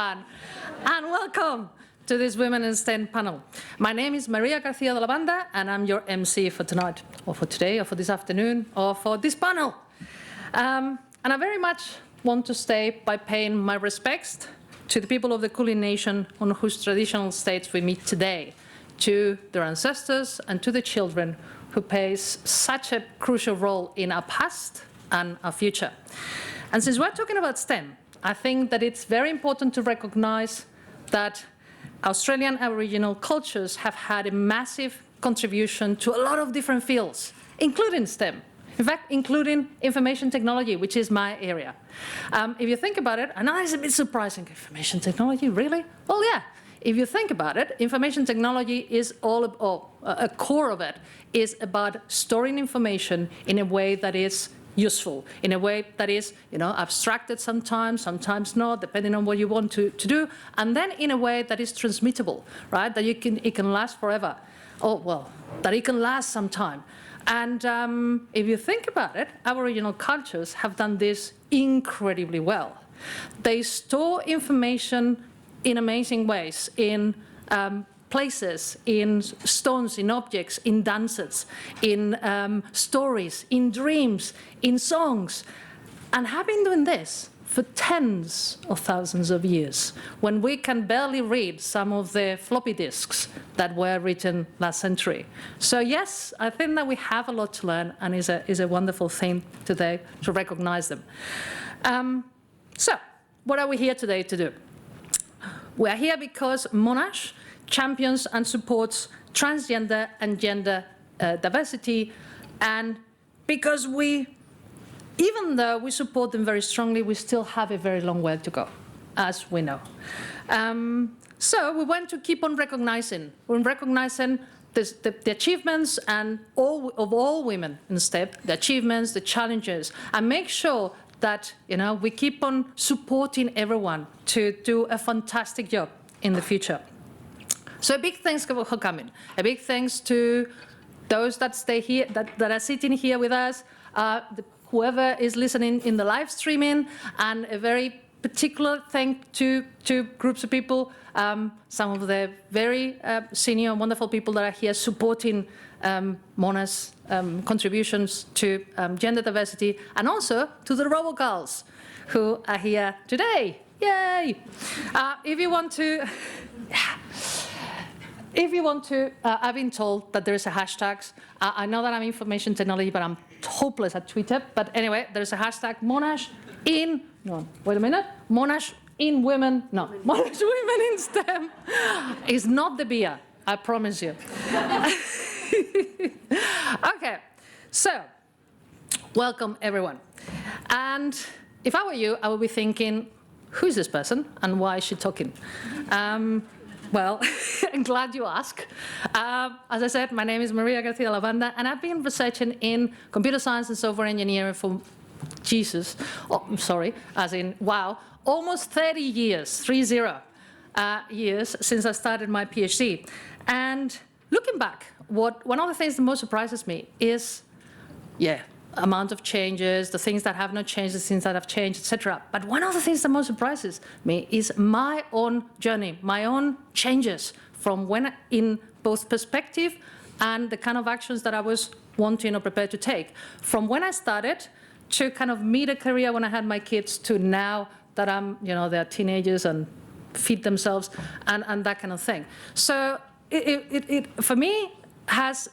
And welcome to this Women in STEM panel. My name is Maria Garcia de la Banda, and I'm your MC for tonight, or for today, or for this afternoon, or for this panel. And I very much want to start by paying my respects to the people of the Kulin Nation on whose traditional states we meet today, to their ancestors and to the children who play such a crucial role in our past and our future. And since we're talking about STEM, I think that it's very important to recognize that Australian Aboriginal cultures have had a massive contribution to a lot of different fields, including STEM. In fact, including information technology, which is my area. If you think about it, I know it's a bit surprising, information technology, really? Well, yeah. If you think about it, information technology is a core of it is about storing information in a way that is useful, in a way that is, abstracted sometimes, sometimes not, depending on what you want to do, and then in a way that is transmittable, right? That it can last forever, that it can last some time. And if you think about it, Aboriginal cultures have done this incredibly well. They store information in amazing ways, in places, in stones, in objects, in dances, in stories, in dreams, in songs, and have been doing this for tens of thousands of years, when we can barely read some of the floppy disks that were written last century. So yes, I think that we have a lot to learn, and is a wonderful thing today to recognize them. So what are we here today to do? We are here because Monash champions and supports transgender and gender diversity, and because even though we support them very strongly, we still have a very long way to go, as we know. So we want to keep on recognizing the achievements of all women in STEM, the achievements, the challenges, and make sure that we keep on supporting everyone to do a fantastic job in the future. So a big thanks for coming. A big thanks to those that stay here, that are sitting here with us, whoever is listening in the live streaming, and a very particular thank to groups of people, some of the very senior, wonderful people that are here supporting Mona's contributions to gender diversity, and also to the RoboGirls who are here today. Yay! If you want to, I've been told that there's a hashtag. I know that I'm information technology, but I'm hopeless at Twitter. But anyway, there's a hashtag Monash in, no, wait a minute, Monash in women, no, Monash women in STEM is not the beer, I promise you. Okay, so welcome everyone. And if I were you, I would be thinking, who is this person and why is she talking? Well, I'm glad you asked. As I said, my name is Maria Garcia de la Banda, and I've been researching in computer science and software engineering for almost 30 years, 30 years since I started my PhD. And looking back, one of the things that most surprises me is, amount of changes, the things that have not changed, the things that have changed, etc. But one of the things that most surprises me is my own journey, my own changes from when, in both perspective and the kind of actions that I was wanting or prepared to take. From when I started to kind of mid-career when I had my kids to now that I'm, they're teenagers and feed themselves and that kind of thing. So it for me, has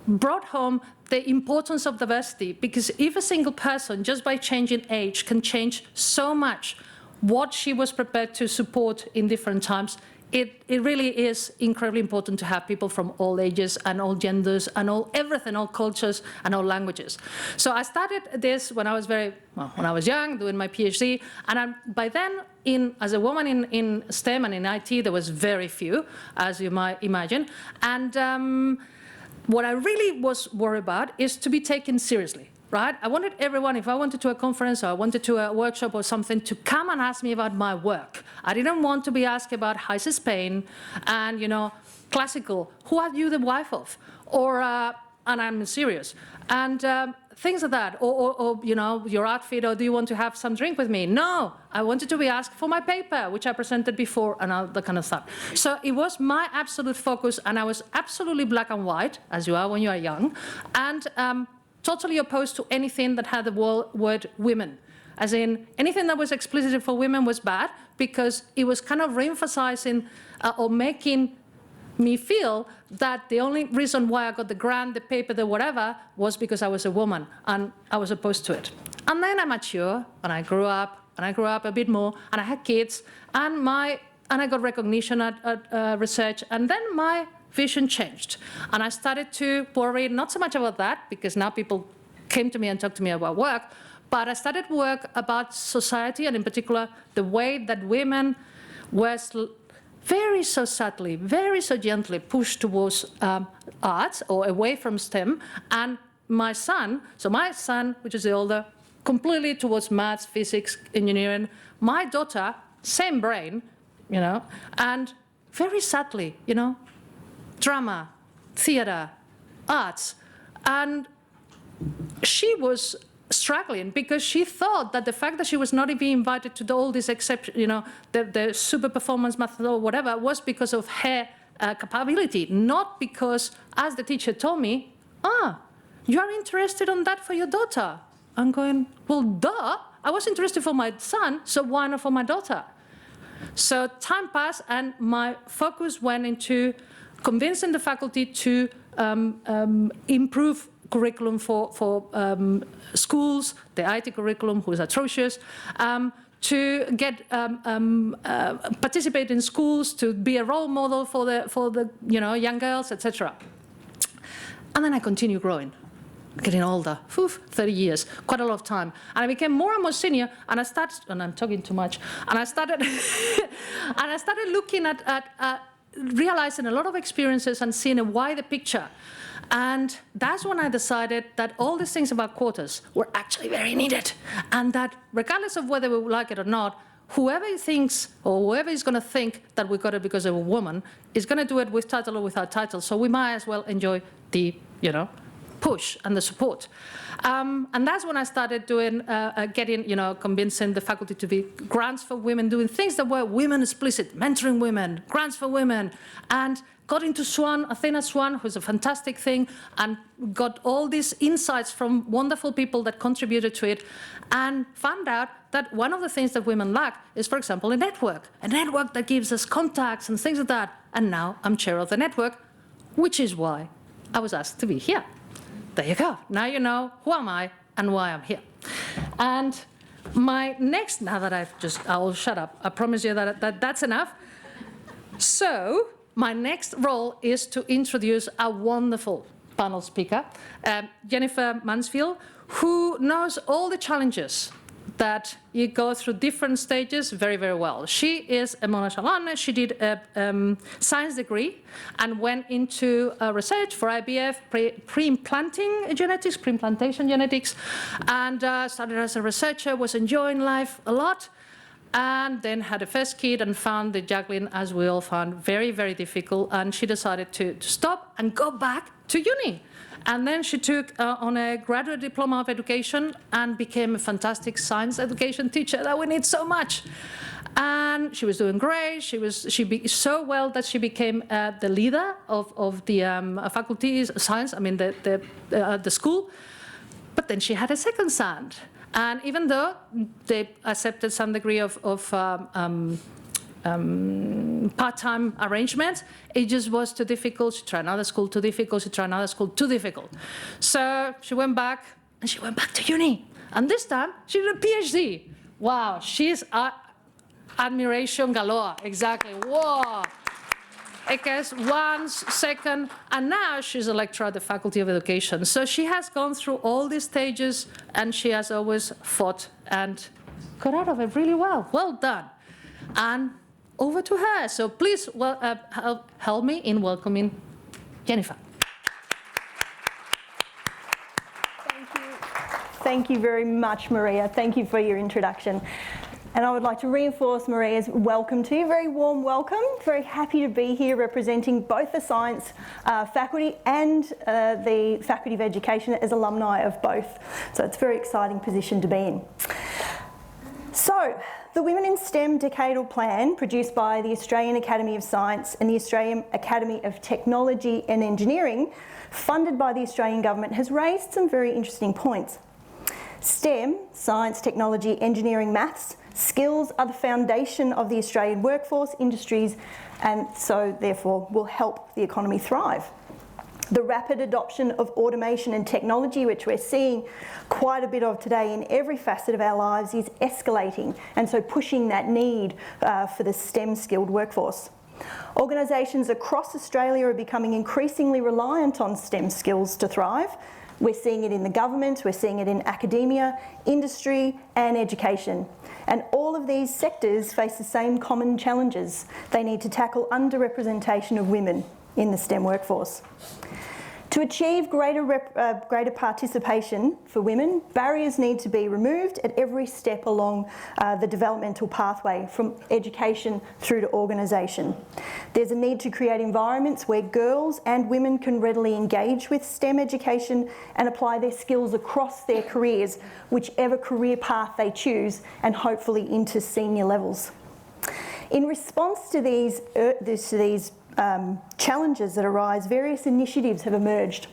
brought home the importance of diversity, because if a single person, just by changing age, can change so much what she was prepared to support in different times, it really is incredibly important to have people from all ages and all genders and everything, all cultures and all languages. So I started this when I was when I was young, doing my PhD, and by then, as a woman in STEM and in IT, there was very few, as you might imagine, and what I really was worried about is to be taken seriously, right? I wanted everyone, if I wanted to a conference or I wanted to a workshop or something, to come and ask me about my work. I didn't want to be asked about how is Spain and, classical, who are you the wife of? Or, and I'm serious. And things like that, or you know, your outfit, or do you want to have some drink with me? No, I wanted to be asked for my paper, which I presented before, and all that kind of stuff. So it was my absolute focus, and I was absolutely black and white, as you are when you are young, and totally opposed to anything that had the word women. As in, anything that was explicitly for women was bad, because it was kind of re-emphasizing or making me feel that the only reason why I got the grant, the paper, the whatever, was because I was a woman, and I was opposed to it. And then I matured, and I grew up a bit more, and I had kids, and I got recognition at research, and then my vision changed. And I started to worry not so much about that, because now people came to me and talked to me about work, but I started work about society, and in particular, the way that women were very so subtly, very so gently pushed towards arts or away from STEM. And my son, which is the older, completely towards maths, physics, engineering. My daughter, same brain, you know, and very subtly, you know, drama, theater, arts. And she was struggling because she thought that the fact that she was not even invited to all these exceptions, you know, the super performance method or whatever, was because of her capability, not because, as the teacher told me, you are interested in that for your daughter. I'm going, well, duh, I was interested for my son, so why not for my daughter? So time passed, and my focus went into convincing the faculty to improve curriculum for schools, the IT curriculum, who is atrocious, to get participate in schools, to be a role model for the you know, young girls, etc. And then I continue growing, getting older, 30 years, quite a lot of time. And I became more and more senior, and I started, and I'm talking too much, and I started, and I started looking at realizing a lot of experiences and seeing a wider picture. And that's when I decided that all these things about quotas were actually very needed, and that regardless of whether we like it or not, whoever thinks, or whoever is going to think that we got it because of a woman, is going to do it with title or without title. So we might as well enjoy the, you know, push and the support. And that's when I started doing, getting, you know, convincing the faculty to be grants for women, doing things that were women explicit, mentoring women, grants for women, and got into Swan, Athena Swan, who's a fantastic thing, and got all these insights from wonderful people that contributed to it, and found out that one of the things that women lack is, for example, a network that gives us contacts and things like that. And now I'm chair of the network, which is why I was asked to be here. There you go. Now you know who am I and why I'm here. And my next, now that I'll shut up. I promise you that that's enough. So my next role is to introduce a wonderful panel speaker, Jennifer Mansfield, who knows all the challenges that you go through different stages very, very well. She is a Monash alumni. She did a science degree and went into research for IVF, pre-implantation genetics, and started as a researcher, was enjoying life a lot, and then had a first kid and found the juggling, as we all found, very, very difficult, and she decided to stop and go back to uni. And then she took on a graduate diploma of education and became a fantastic science education teacher that we need so much. And she was doing great. She so well that she became the leader of the faculty science. I mean the school. But then she had a second son, and even though they accepted some degree of part-time arrangements, it just was too difficult. She tried another school, too difficult. She tried another school, too difficult. So she went back, and she went back to uni. And this time, she did a PhD. Wow, she's admiration galore, exactly. Whoa. Because once, second, and now she's a lecturer at the Faculty of Education. So she has gone through all these stages, and she has always fought and got out of it really well. Well done. And over to her. So please help me in welcoming Jennifer. Thank you very much, Maria. Thank you for your introduction. And I would like to reinforce Maria's welcome to you, very warm welcome. Very happy to be here representing both the science faculty and the Faculty of Education as alumni of both. So it's a very exciting position to be in. So, the Women in STEM Decadal Plan, produced by the Australian Academy of Science and the Australian Academy of Technology and Engineering, funded by the Australian Government, has raised some very interesting points. STEM, science, technology, engineering, maths, skills are the foundation of the Australian workforce, industries, and so therefore will help the economy thrive. The rapid adoption of automation and technology, which we're seeing quite a bit of today in every facet of our lives, is escalating, and so pushing that need for the STEM skilled workforce. Organisations across Australia are becoming increasingly reliant on STEM skills to thrive. We're seeing it in the government, we're seeing it in academia, industry and education. And all of these sectors face the same common challenges. They need to tackle underrepresentation of women in the STEM workforce. To achieve greater participation for women, barriers need to be removed at every step along the developmental pathway, from education through to organisation. There's a need to create environments where girls and women can readily engage with STEM education and apply their skills across their careers, whichever career path they choose, and hopefully into senior levels. In response to these challenges that arise, various initiatives have emerged.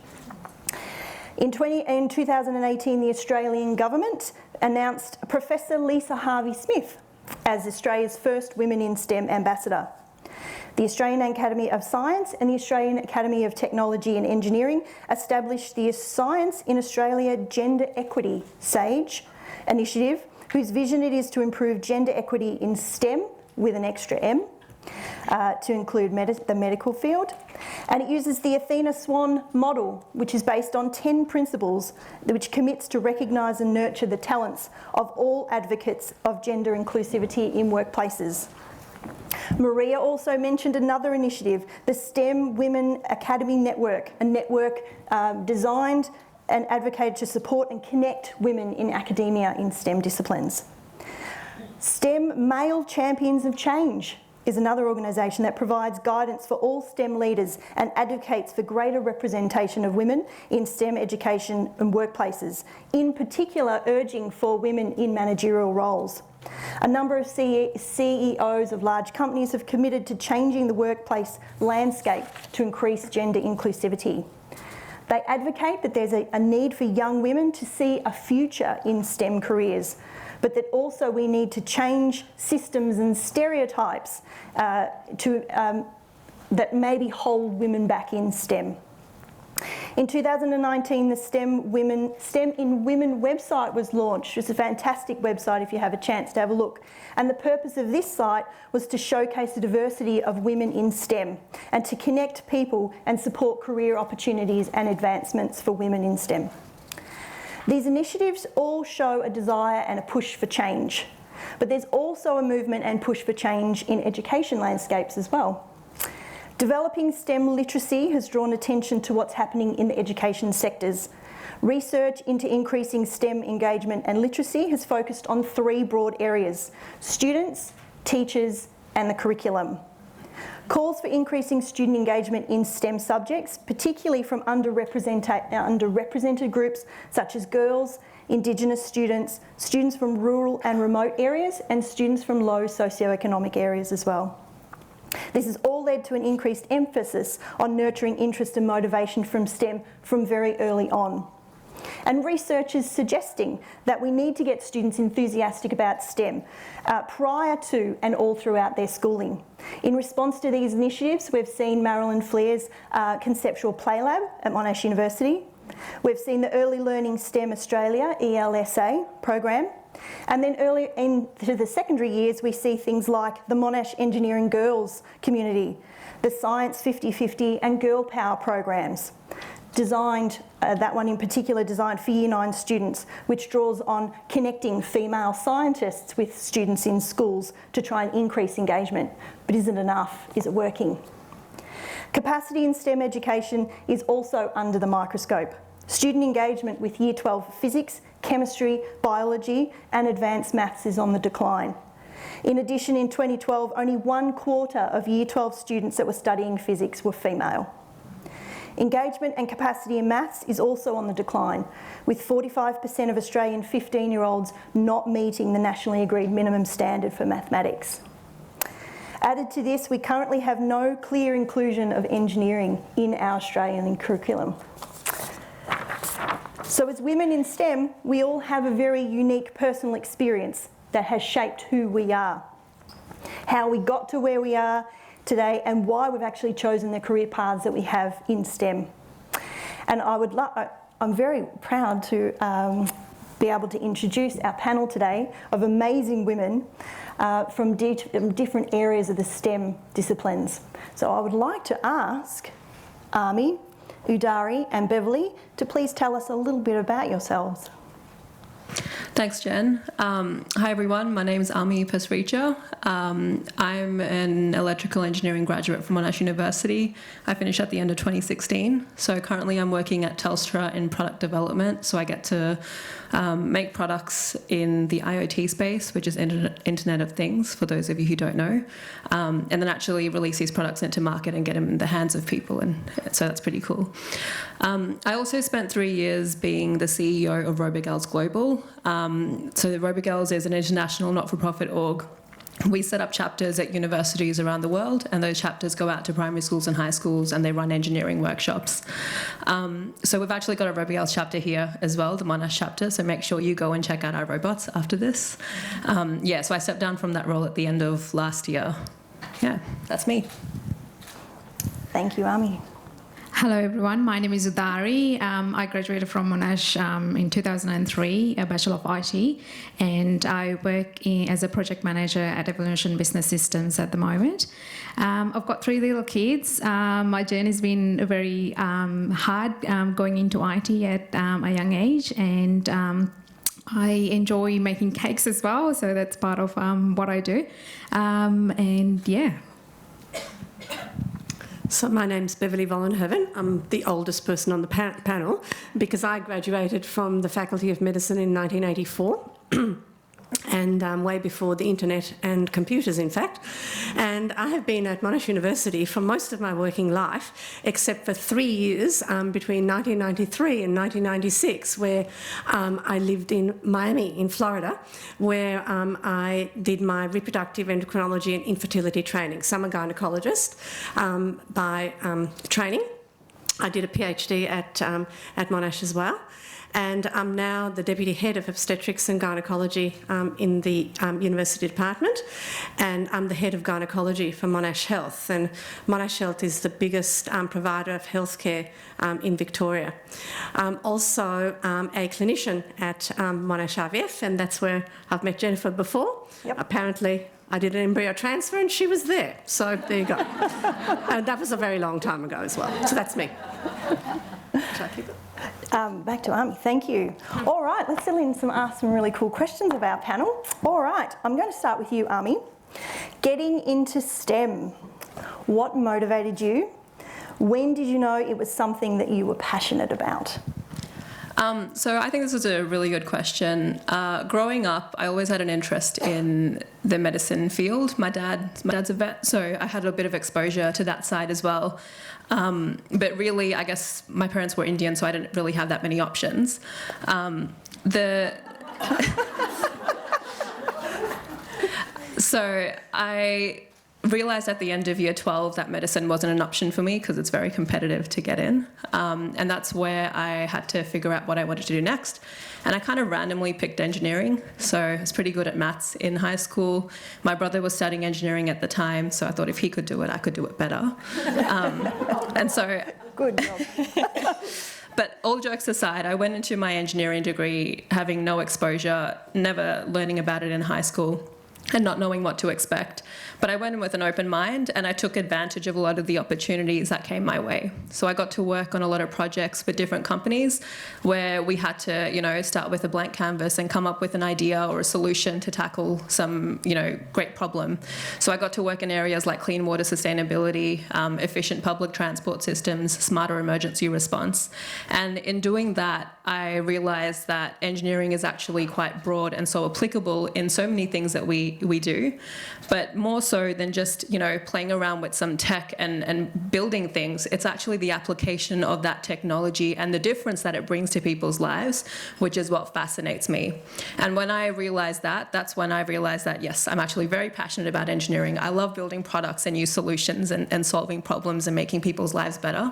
In 2018, the Australian Government announced Professor Lisa Harvey-Smith as Australia's first Women in STEM ambassador. The Australian Academy of Science and the Australian Academy of Technology and Engineering established the Science in Australia Gender Equity SAGE initiative, whose vision it is to improve gender equity in STEM with an extra M, to include the medical field. And it uses the Athena Swan model, which is based on 10 principles, which commits to recognise and nurture the talents of all advocates of gender inclusivity in workplaces. Maria also mentioned another initiative, the STEM Women Academy Network, a network designed and advocated to support and connect women in academia in STEM disciplines. STEM Male Champions of Change is another organisation that provides guidance for all STEM leaders and advocates for greater representation of women in STEM education and workplaces, in particular urging for women in managerial roles. A number of CEOs of large companies have committed to changing the workplace landscape to increase gender inclusivity. They advocate that there's a need for young women to see a future in STEM careers, but that also we need to change systems and stereotypes that maybe hold women back in STEM. In 2019, the STEM in Women website was launched. It's a fantastic website if you have a chance to have a look. And the purpose of this site was to showcase the diversity of women in STEM and to connect people and support career opportunities and advancements for women in STEM. These initiatives all show a desire and a push for change, but there's also a movement and push for change in education landscapes as well. Developing STEM literacy has drawn attention to what's happening in the education sectors. Research into increasing STEM engagement and literacy has focused on 3 broad areas: students, teachers, and the curriculum. Calls for increasing student engagement in STEM subjects, particularly from underrepresented groups such as girls, Indigenous students, students from rural and remote areas, and students from low socioeconomic areas as well. This has all led to an increased emphasis on nurturing interest and motivation from STEM from very early on. And research is suggesting that we need to get students enthusiastic about STEM prior to and all throughout their schooling. In response to these initiatives, we've seen Marilyn Flear's Conceptual Play Lab at Monash University. We've seen the Early Learning STEM Australia ELSA program. And then early into the secondary years, we see things like the Monash Engineering Girls community, the Science 50/50 and Girl Power programs. That one in particular designed for Year 9 students, which draws on connecting female scientists with students in schools to try and increase engagement. But is it enough? Is it working? Capacity in STEM education is also under the microscope. Student engagement with Year 12 physics, chemistry, biology and advanced maths is on the decline. In addition, in 2012, only 1/4 of Year 12 students that were studying physics were female. Engagement and capacity in maths is also on the decline, with 45% of Australian 15-year-olds not meeting the nationally agreed minimum standard for mathematics. Added to this, we currently have no clear inclusion of engineering in our Australian curriculum. So as women in STEM, we all have a very unique personal experience that has shaped who we are, how we got to where we are today, and why we've actually chosen the career paths that we have in STEM. And I'm very proud to be able to introduce our panel today of amazing women from different areas of the STEM disciplines. So I would like to ask Ami, Udari and Beverly to please tell us a little bit about yourselves. Thanks, Jen. Hi, everyone. My name is Ami Perce. I'm an electrical engineering graduate from Monash University. I finished at the end of 2016. So currently I'm working at Telstra in product development. So I get to make products in the IoT space, which is Internet of Things, for those of you who don't know, and then actually release these products into market and get them in the hands of people. And so that's pretty cool. I also spent 3 years being the CEO of Robogirls Global. So Robogirls is an international not-for-profit org. We set up chapters at universities around the world, and those chapters go out to primary schools and high schools, and they run engineering workshops. So we've actually got a Robogirls chapter here as well, the Monash chapter, so make sure you go and check out our robots after this. So I stepped down from that role at the end of last year. Yeah, that's me. Thank you, Ami. Hello everyone, my name is Udari. I graduated from Monash in 2003, a Bachelor of IT, and I work as a project manager at Evolution Business Systems at the moment. I've got 3 little kids. My journey's been very hard going into IT at a young age, and I enjoy making cakes as well, so that's part of what I do. And yeah. So my name's Beverly Vollenhoven. I'm the oldest person on the panel because I graduated from the Faculty of Medicine in 1984. And way before the internet and computers, in fact. And I have been at Monash University for most of my working life, except for 3 years between 1993 and 1996, where I lived in Miami, in Florida, where I did my reproductive endocrinology and infertility training. So I'm a gynaecologist by training. I did a PhD at Monash as well. And I'm now the Deputy Head of Obstetrics and Gynaecology in the University Department, and I'm the Head of Gynaecology for Monash Health. And Monash Health is the biggest provider of healthcare in Victoria. I'm also a clinician at Monash IVF, and that's where I've met Jennifer before. Yep. Apparently, I did an embryo transfer and she was there. So there you go. And that was a very long time ago as well. So that's me. Should I keep it? Back to Ami, thank you. All right, let's ask some really cool questions of our panel. All right, I'm going to start with you, Ami. Getting into STEM, what motivated you? When did you know it was something that you were passionate about? So I think this is a really good question. Growing up, I always had an interest in the medicine field. My dad's a vet, so I had a bit of exposure to that side as well. But really, I guess my parents were Indian, so I didn't really have that many options. So I realised at the end of year 12 that medicine wasn't an option for me because it's very competitive to get in. And that's where I had to figure out what I wanted to do next. And I kind of randomly picked engineering. So I was pretty good at maths in high school. My brother was studying engineering at the time, so I thought if he could do it, I could do it better. And so... Good job. But all jokes aside, I went into my engineering degree having no exposure, never learning about it in high school, and not knowing what to expect. But I went in with an open mind and I took advantage of a lot of the opportunities that came my way. So I got to work on a lot of projects with different companies where we had to, start with a blank canvas and come up with an idea or a solution to tackle some, great problem. So I got to work in areas like clean water sustainability, efficient public transport systems, smarter emergency response. And in doing that, I realized that engineering is actually quite broad and so applicable in so many things that we we do. But more so than just, playing around with some tech and building things, it's actually the application of that technology and the difference that it brings to people's lives, which is what fascinates me. And when I realized that, that's when I realized that, yes, I'm actually very passionate about engineering. I love building products and new solutions and solving problems and making people's lives better.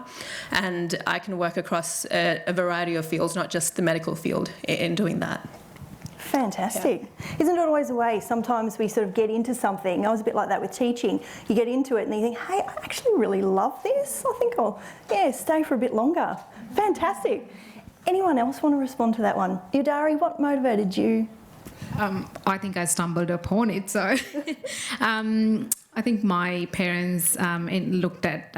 And I can work across a variety of fields, not just the medical field, in doing that. Fantastic. Yeah. Isn't it always the way? Sometimes we sort of get into something. I was a bit like that with teaching. You get into it and you think, hey, I actually really love this. I think I'll, stay for a bit longer. Fantastic. Anyone else want to respond to that one? Udari, what motivated you? I think I stumbled upon it. So I think my parents looked at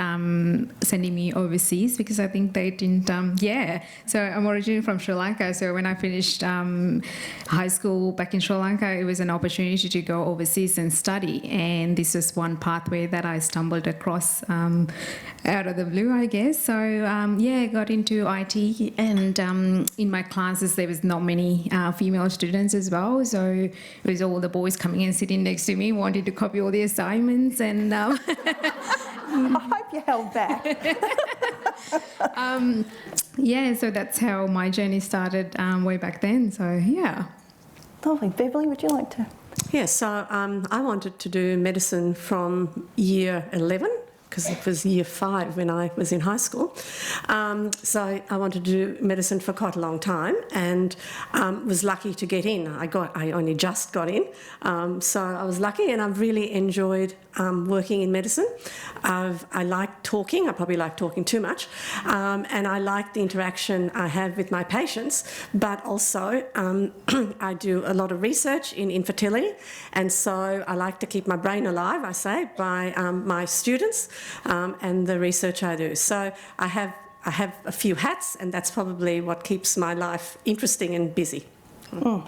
sending me overseas because I think they didn't, So I'm originally from Sri Lanka. So when I finished high school back in Sri Lanka, it was an opportunity to go overseas and study. And this was one pathway that I stumbled across out of the blue, I guess. So, I got into IT. And in my classes, there was not many female students as well. So it was all the boys coming and sitting next to me, wanting to copy all the assignments. And I hope you held back. So that's how my journey started way back then. So, yeah. Lovely. Beverly, would you like to? Yeah, so I wanted to do medicine from year 11, because it was year 5 when I was in high school. So I wanted to do medicine for quite a long time and was lucky to get in. I only just got in, so I was lucky, and I've really enjoyed working in medicine. I like talking. I probably like talking too much, and I like the interaction I have with my patients, but also I do a lot of research in infertility, and so I like to keep my brain alive, I say, by my students and the research I do. So I have a few hats, and that's probably what keeps my life interesting and busy. Mm.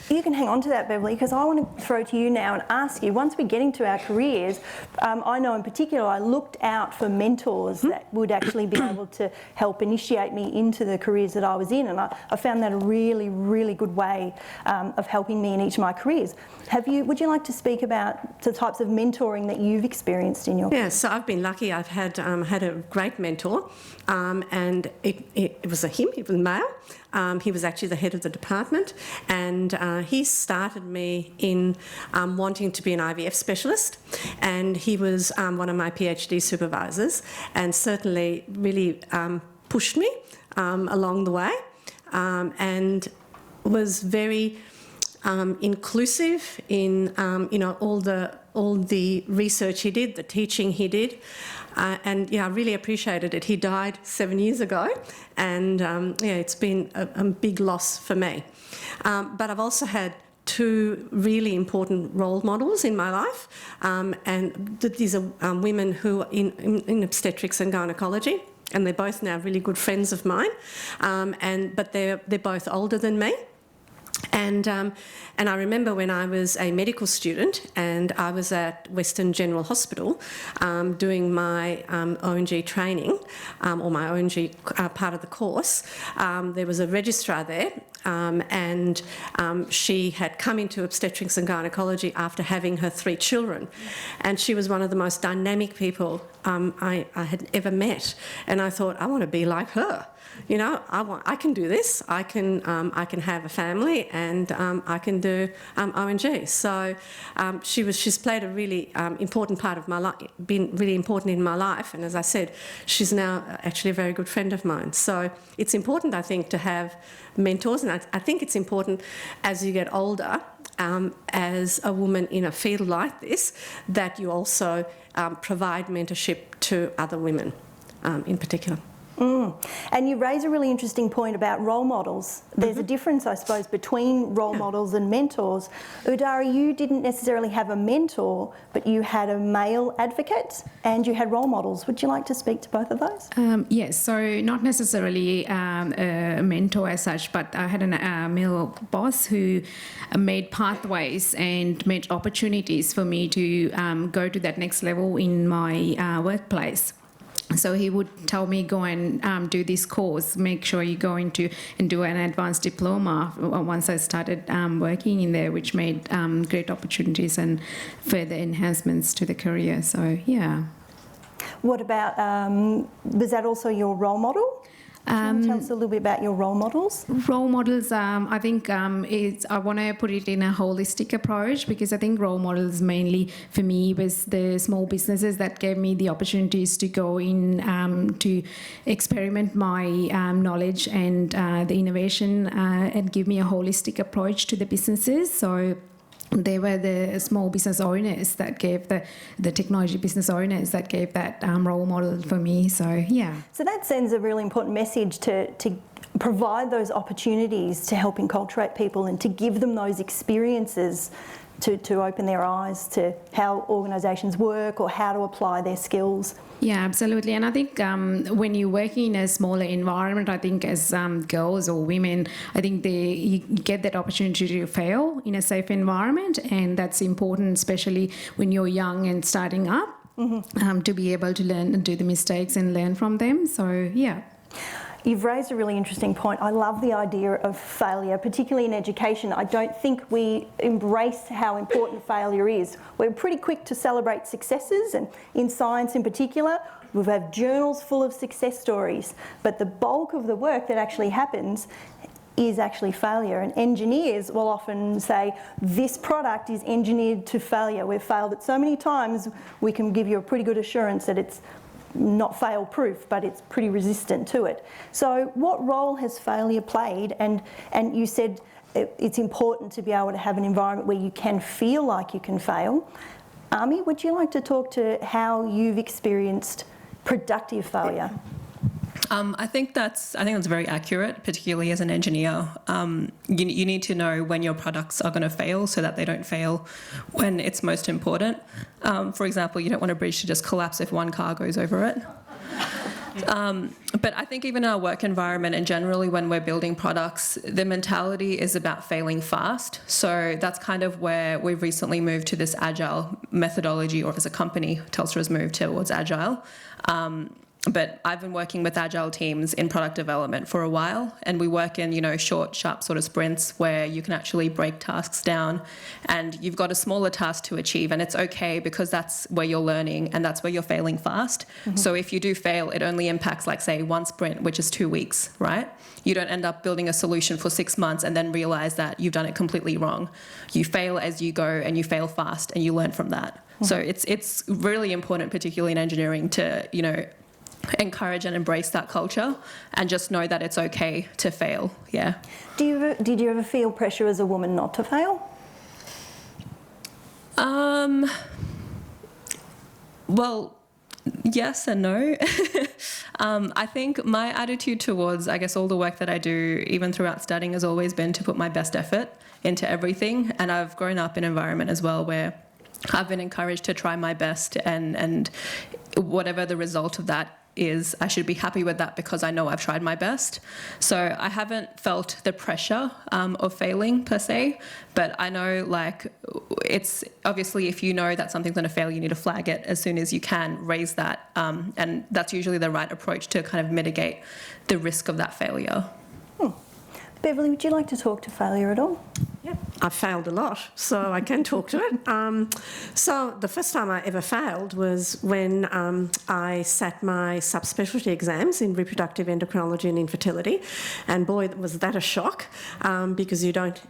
You can hang on to that, Beverly, because I want to throw to you now and ask you, once we get into our careers, I know in particular I looked out for mentors that would actually be able to help initiate me into the careers that I was in, and I found that a really, really good way of helping me in each of my careers. Would you like to speak about the types of mentoring that you've experienced in your career? Yeah, so I've been lucky. I've had a great mentor, and it was he was male. He was actually the head of the department, and he started me in wanting to be an IVF specialist, and he was one of my PhD supervisors, and certainly really pushed me along the way, and was very inclusive in all the research he did, the teaching he did. And I really appreciated it. He died 7 years ago, and it's been a big loss for me. But I've also had 2 really important role models in my life, and these are women who are in obstetrics and gynecology, and they're both now really good friends of mine. But they're both older than me. And I remember when I was a medical student and I was at Western General Hospital doing my ONG training, or my ONG part of the course, there was a registrar there, and she had come into obstetrics and gynecology after having her 3 children, and she was one of the most dynamic people I had ever met, and I thought, I want to be like her. I can do this. I can have a family, and I can do ONG. So she's played a really important part of my life, been really important in my life. And as I said, she's now actually a very good friend of mine. So it's important, I think, to have mentors, and I think it's important as you get older, as a woman in a field like this, that you also provide mentorship to other women in particular. And you raise a really interesting point about role models. There's a difference, I suppose, between role models and mentors. Udari, you didn't necessarily have a mentor, but you had a male advocate and you had role models. Would you like to speak to both of those? Yes, so not necessarily a mentor as such, but I had a male boss who made pathways and made opportunities for me to go to that next level in my workplace. So he would tell me, go and do this course, make sure you go into and do an advanced diploma once I started working in there, which made great opportunities and further enhancements to the career. So, yeah. What about, was that also your role model? Do you want to tell us a little bit about your role models? Role models, I think I want to put it in a holistic approach, because I think role models mainly for me was the small businesses that gave me the opportunities to go in to experiment my knowledge and the innovation and give me a holistic approach to the businesses. So they were the small business owners that gave the technology business owners that gave that role model for me. So, yeah. So that sends a really important message to provide those opportunities to help enculturate people and to give them those experiences to open their eyes to how organisations work or how to apply their skills. Yeah, absolutely. And I think when you're working in a smaller environment, I think as girls or women, I think you get that opportunity to fail in a safe environment, and that's important, especially when you're young and starting up, to be able to learn and do the mistakes and learn from them. So, yeah. You've raised a really interesting point. I love the idea of failure, particularly in education. I don't think we embrace how important failure is. We're pretty quick to celebrate successes, and in science in particular, we have journals full of success stories. But the bulk of the work that actually happens is actually failure. And engineers will often say, this product is engineered to failure. We've failed it so many times, we can give you a pretty good assurance that it's not fail-proof, but it's pretty resistant to it. So what role has failure played? And you said it's important to be able to have an environment where you can feel like you can fail. Ami, would you like to talk to how you've experienced productive failure? I think that's very accurate, particularly as an engineer. You need to know when your products are going to fail so that they don't fail when it's most important. For example, you don't want a bridge to just collapse if one car goes over it. But I think even in our work environment and generally when we're building products, the mentality is about failing fast. So that's kind of where we've recently moved to this agile methodology, or as a company, Telstra has moved towards agile. But I've been working with agile teams in product development for a while, and we work in, short, sharp sort of sprints where you can actually break tasks down and you've got a smaller task to achieve, and it's okay because that's where you're learning and that's where you're failing fast. Mm-hmm. So if you do fail, it only impacts, like, say, one sprint, which is 2 weeks, right? You don't end up building a solution for 6 months and then realise that you've done it completely wrong. You fail as you go and you fail fast and you learn from that. Mm-hmm. So it's really important, particularly in engineering, to, encourage and embrace that culture and just know that it's okay to fail. Yeah. Did you ever feel pressure as a woman not to fail? Well, yes and no. I think my attitude towards, all the work that I do, even throughout studying, has always been to put my best effort into everything. And I've grown up in an environment as well where I've been encouraged to try my best, and whatever the result of that is, I should be happy with that because I know I've tried my best. So I haven't felt the pressure of failing per se, but I know, it's obviously, if you know that something's going to fail, you need to flag it as soon as you can, raise that, and that's usually the right approach to kind of mitigate the risk of that failure. Beverly, would you like to talk to failure at all? Yep, I've failed a lot, so I can talk to it. So the first time I ever failed was when I sat my subspecialty exams in reproductive endocrinology and infertility, and boy, was that a shock, because you don't,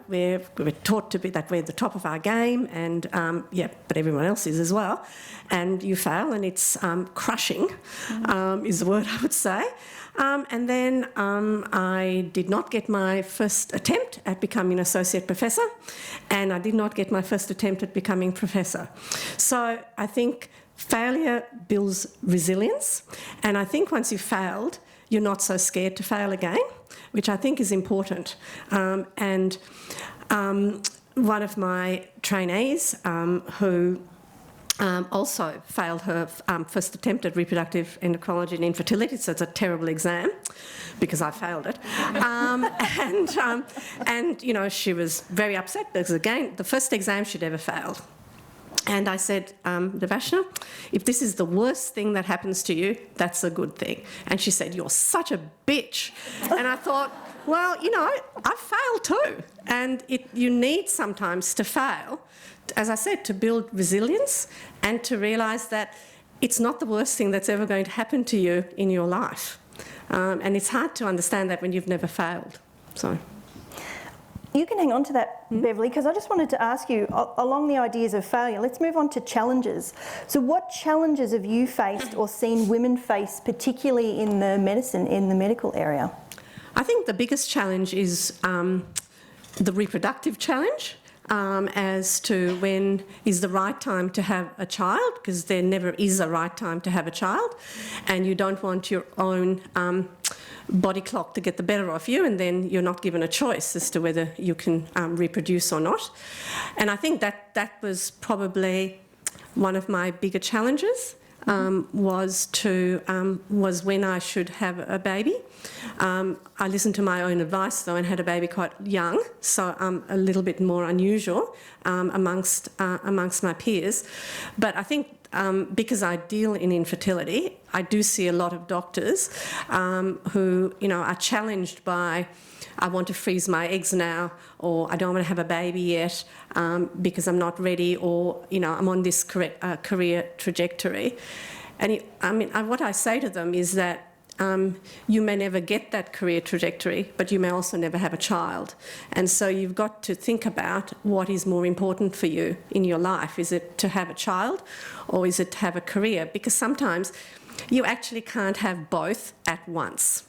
we're taught to be that we're the top of our game, and but everyone else is as well, and you fail, and it's crushing, is the word I would say. And then I did not get my first attempt at becoming an associate professor, and I did not get my first attempt at becoming professor. So I think failure builds resilience, and I think once you've failed, you're not so scared to fail again, which I think is important. And one of my trainees who also failed her first attempt at reproductive endocrinology and infertility, so it's a terrible exam because I failed it. And she was very upset because, again, the first exam she'd ever failed. And I said, Devashna, if this is the worst thing that happens to you, that's a good thing. And she said, you're such a bitch. And I thought, well, you know, I failed too. And you need sometimes to fail, as I said, to build resilience and to realise that it's not the worst thing that's ever going to happen to you in your life. And it's hard to understand that when you've never failed. So. You can hang on to that, Beverly, because I just wanted to ask you, along the ideas of failure, let's move on to challenges. So what challenges have you faced or seen women face, particularly in the medical area? I think the biggest challenge is the reproductive challenge. As to when is the right time to have a child, because there never is a right time to have a child, and you don't want your own body clock to get the better of you, and then you're not given a choice as to whether you can reproduce or not. And I think that was probably one of my bigger challenges. Was when I should have a baby. I listened to my own advice though and had a baby quite young, so I'm a little bit more unusual amongst my peers. But I think because I deal in infertility, I do see a lot of doctors who, you know, are challenged by, I want to freeze my eggs now, or I don't want to have a baby yet because I'm not ready, or, you know, I'm on this career trajectory. And what I say to them is that you may never get that career trajectory, but you may also never have a child. And so you've got to think about what is more important for you in your life. Is it to have a child, or is it to have a career? Because sometimes you actually can't have both at once.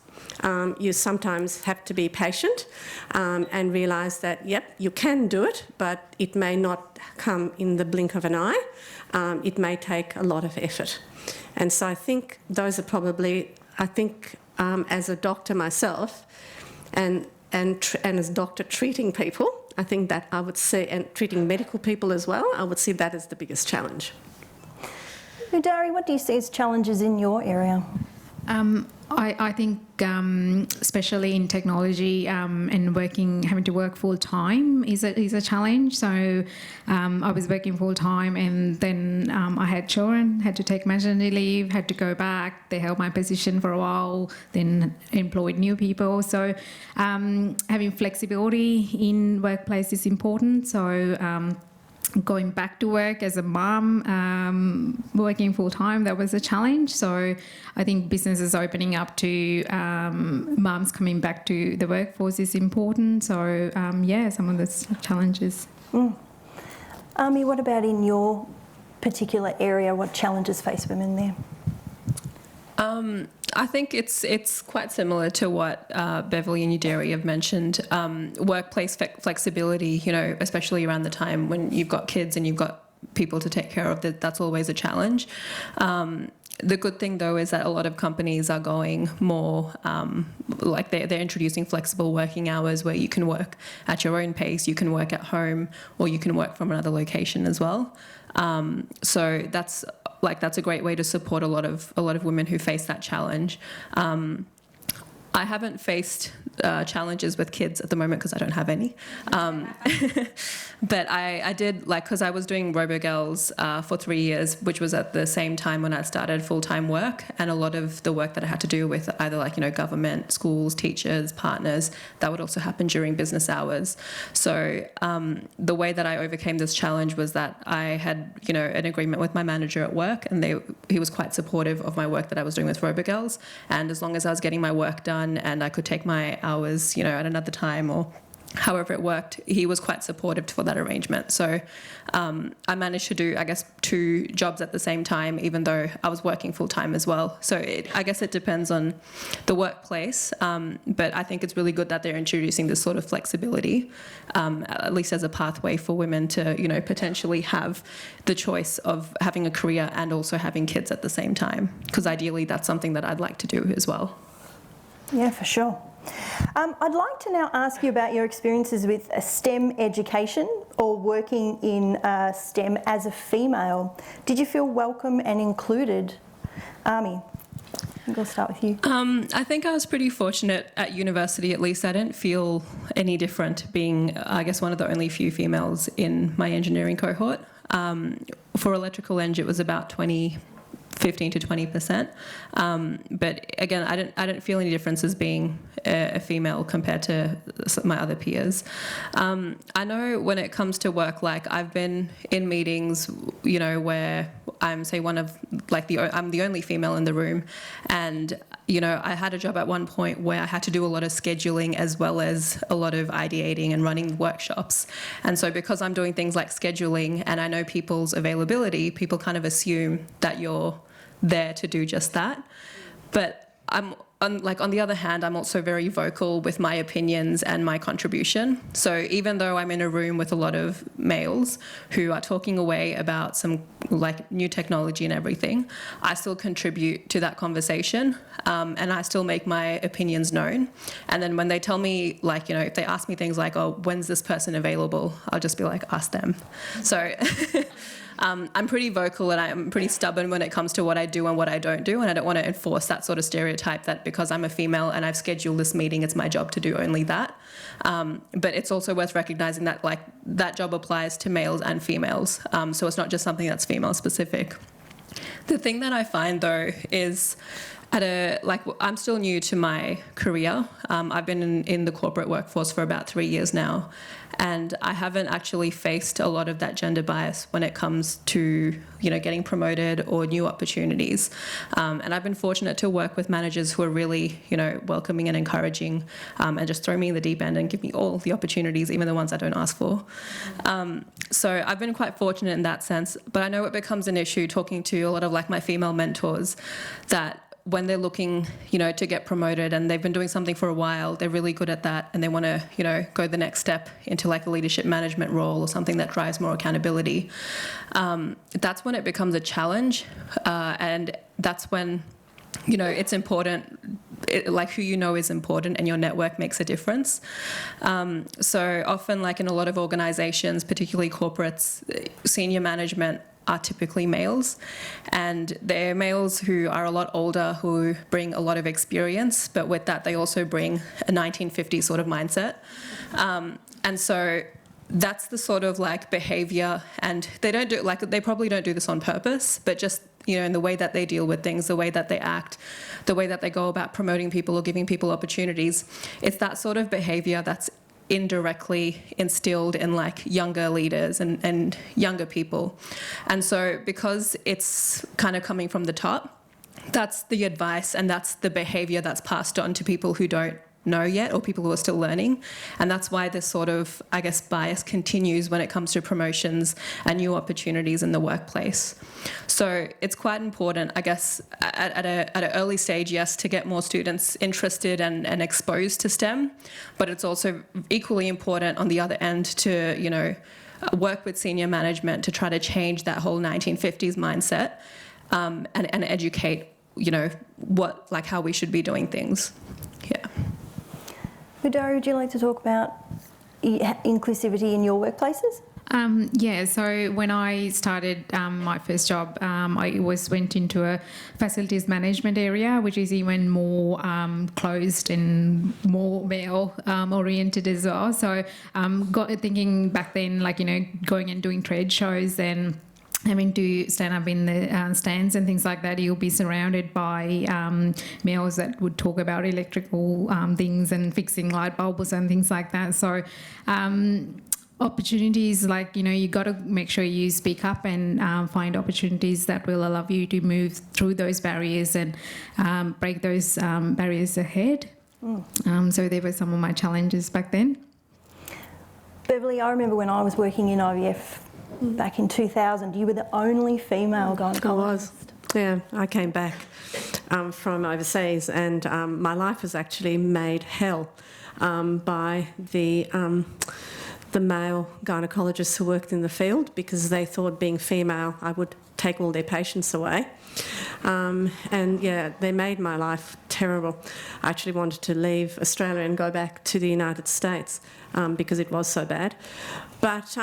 You sometimes have to be patient and realise that, yep, you can do it, but it may not come in the blink of an eye. It may take a lot of effort. And so I think those are probably, as a doctor myself and as a doctor treating people, I think that I would say, and treating medical people as well, I would see that as the biggest challenge. Udari, what do you see as challenges in your area? I think especially in technology and having to work full time is a challenge. So I was working full time, and then I had children, had to take maternity leave, had to go back. They held my position for a while, then employed new people. So having flexibility in workplace is important. So going back to work as a mum, working full time, that was a challenge. So I think businesses opening up to mums coming back to the workforce is important. So some of the challenges. Ami, what about in your particular area? What challenges face women there? I think it's quite similar to what Beverly and Udari have mentioned. Workplace flexibility, you know, especially around the time when you've got kids and you've got people to take care of, that's always a challenge. The good thing, though, is that a lot of companies are going more like they're introducing flexible working hours where you can work at your own pace, you can work at home, or you can work from another location as well. So that's a great way to support a lot of women who face that challenge. I haven't faced challenges with kids at the moment because I don't have any. But I did, because I was doing RoboGirls for 3 years, which was at the same time when I started full-time work, and a lot of the work that I had to do with either government, schools, teachers, partners, that would also happen during business hours. So the way that I overcame this challenge was that I had, an agreement with my manager at work, and he was quite supportive of my work that I was doing with RoboGirls. And as long as I was getting my work done and I could take my hours, at another time or however it worked, he was quite supportive for that arrangement. So I managed to do, 2 jobs at the same time, even though I was working full time as well. So I guess it depends on the workplace. But I think it's really good that they're introducing this sort of flexibility, at least as a pathway for women to, potentially have the choice of having a career and also having kids at the same time. Because ideally that's something that I'd like to do as well. Yeah, for sure. I'd like to now ask you about your experiences with STEM education or working in STEM as a female. Did you feel welcome and included? Ami, I think I'll start with you. I think I was pretty fortunate at university, at least. I didn't feel any different being, one of the only few females in my engineering cohort. for electrical eng, it was about 15 to 20%. But again, I don't feel any difference as being a female compared to my other peers. I know when it comes to work, like I've been in meetings, you know, where I'm say one of like I'm the only female in the room, and you know, I had a job at one point where I had to do a lot of scheduling as well as a lot of ideating and running workshops. And so because I'm doing things like scheduling and I know people's availability, people kind of assume that you're there to do just that. But on the other hand, I'm also very vocal with my opinions and my contribution. So even though I'm in a room with a lot of males who are talking away about some like new technology and everything, I still contribute to that conversation, and I still make my opinions known. And then when they tell me, like, you know, if they ask me things like, oh, when's this person available? I'll just be like, ask them. So I'm pretty vocal and I'm pretty stubborn when it comes to what I do and what I don't do, and I don't want to enforce that sort of stereotype that because I'm a female and I've scheduled this meeting, it's my job to do only that. But it's also worth recognising that like that job applies to males and females, so it's not just something that's female specific. The thing that I find though is I'm still new to my career. I've been in the corporate workforce for about 3 years now, and I haven't actually faced a lot of that gender bias when it comes to, you know, getting promoted or new opportunities. And I've been fortunate to work with managers who are really, you know, welcoming and encouraging, and just throw me in the deep end and give me all the opportunities, even the ones I don't ask for. So I've been quite fortunate in that sense, but I know it becomes an issue talking to a lot of like my female mentors that when they're looking, you know, to get promoted and they've been doing something for a while, they're really good at that and they want to, you know, go the next step into like a leadership management role or something that drives more accountability. That's when it becomes a challenge, and that's when, you know, it's important, like who you know is important and your network makes a difference. So often, like in a lot of organisations, particularly corporates, senior management are typically males, and they're males who are a lot older, who bring a lot of experience, but with that they also bring a 1950s sort of mindset. And so that's the sort of like behaviour, and they probably don't do this on purpose, but just, you know, in the way that they deal with things, the way that they act, the way that they go about promoting people or giving people opportunities, it's that sort of behaviour that's indirectly instilled in like younger leaders and younger people. And so because it's kind of coming from the top, that's the advice and that's the behaviour that's passed on to people who don't know yet or people who are still learning. And that's why this sort of, I guess, bias continues when it comes to promotions and new opportunities in the workplace. So it's quite important, I guess, at an early stage, yes, to get more students interested and exposed to STEM, but it's also equally important on the other end to, you know, work with senior management to try to change that whole 1950s mindset, and educate, you know, how we should be doing things. Yeah. Udari, would you like to talk about inclusivity in your workplaces? Yeah, so when I started my first job, I went into a facilities management area, which is even more closed and more male oriented as well. So got thinking back then, like, you know, going and doing trade shows and having to stand up in the stands and things like that, you'll be surrounded by males that would talk about electrical things and fixing light bulbs and things like that. So opportunities, like, you know, you got to make sure you speak up and find opportunities that will allow you to move through those barriers and break those barriers ahead. So they were some of my challenges back then. Beverly, I remember when I was working in IVF back in 2000, you were the only female gynaecologist. I was. Yeah, I came back from overseas, and my life was actually made hell by the male gynecologists who worked in the field, because they thought being female I would take all their patients away. And yeah, they made my life terrible. I actually wanted to leave Australia and go back to the United States because it was so bad. But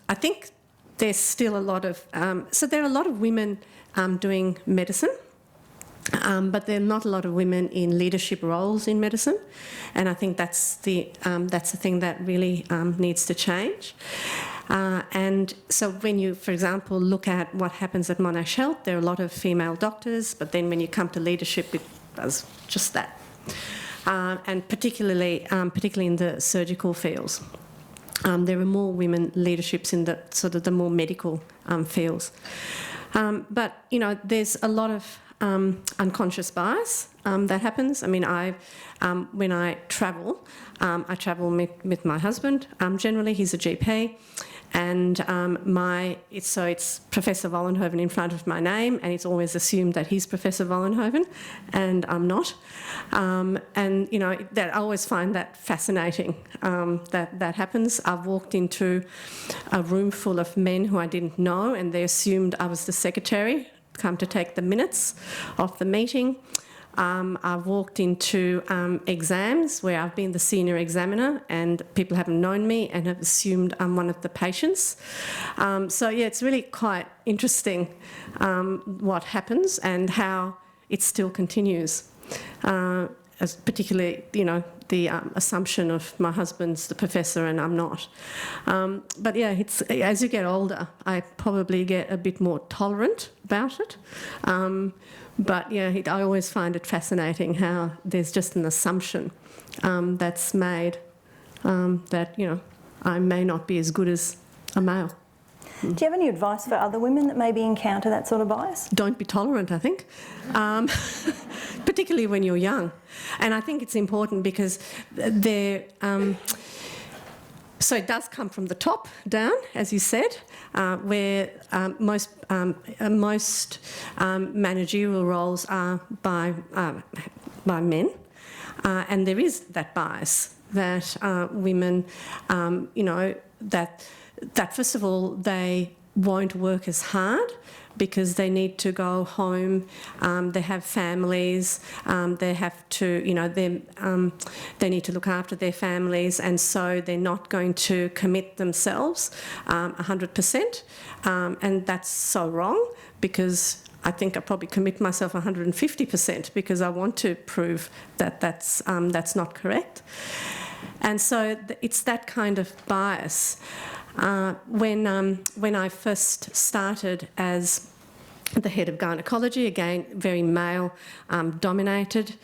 I think there's still a lot of... so there are a lot of women doing medicine, but there are not a lot of women in leadership roles in medicine, and I think that's the thing that really needs to change. And so when you, for example, look at what happens at Monash Health, there are a lot of female doctors, but then when you come to leadership, it does just that. And particularly in the surgical fields. There are more women leaderships in the sort of the more medical fields. But, you know, there's a lot of unconscious bias that happens. I mean, when I travel with my husband. Generally, he's a GP, and it's Professor Vollenhoven in front of my name, and it's always assumed that he's Professor Vollenhoven, and I'm not. And you know, that I always find that fascinating. That happens. I've walked into a room full of men who I didn't know, and they assumed I was the secretary, come to take the minutes of the meeting. I've walked into exams where I've been the senior examiner and people haven't known me and have assumed I'm one of the patients. So yeah, it's really quite interesting what happens and how it still continues. As particularly, you know, the assumption of my husband's the professor and I'm not. But yeah, it's, as you get older, I probably get a bit more tolerant about it. But yeah, I always find it fascinating how there's just an assumption that's made that, you know, I may not be as good as a male. Do you have any advice for other women that maybe encounter that sort of bias? Don't be tolerant, I think, particularly when you're young. And I think it's important because so it does come from the top down, as you said, where most managerial roles are by men, and there is that bias that women, you know, that first of all they won't work as hard because they need to go home, they have families, they have to, you know, they need to look after their families, and so they're not going to commit themselves 100%, and that's so wrong because I think I probably commit myself 150% because I want to prove that that's not correct. And so it's that kind of bias. When I first started as the head of gynecology, again, very male-dominated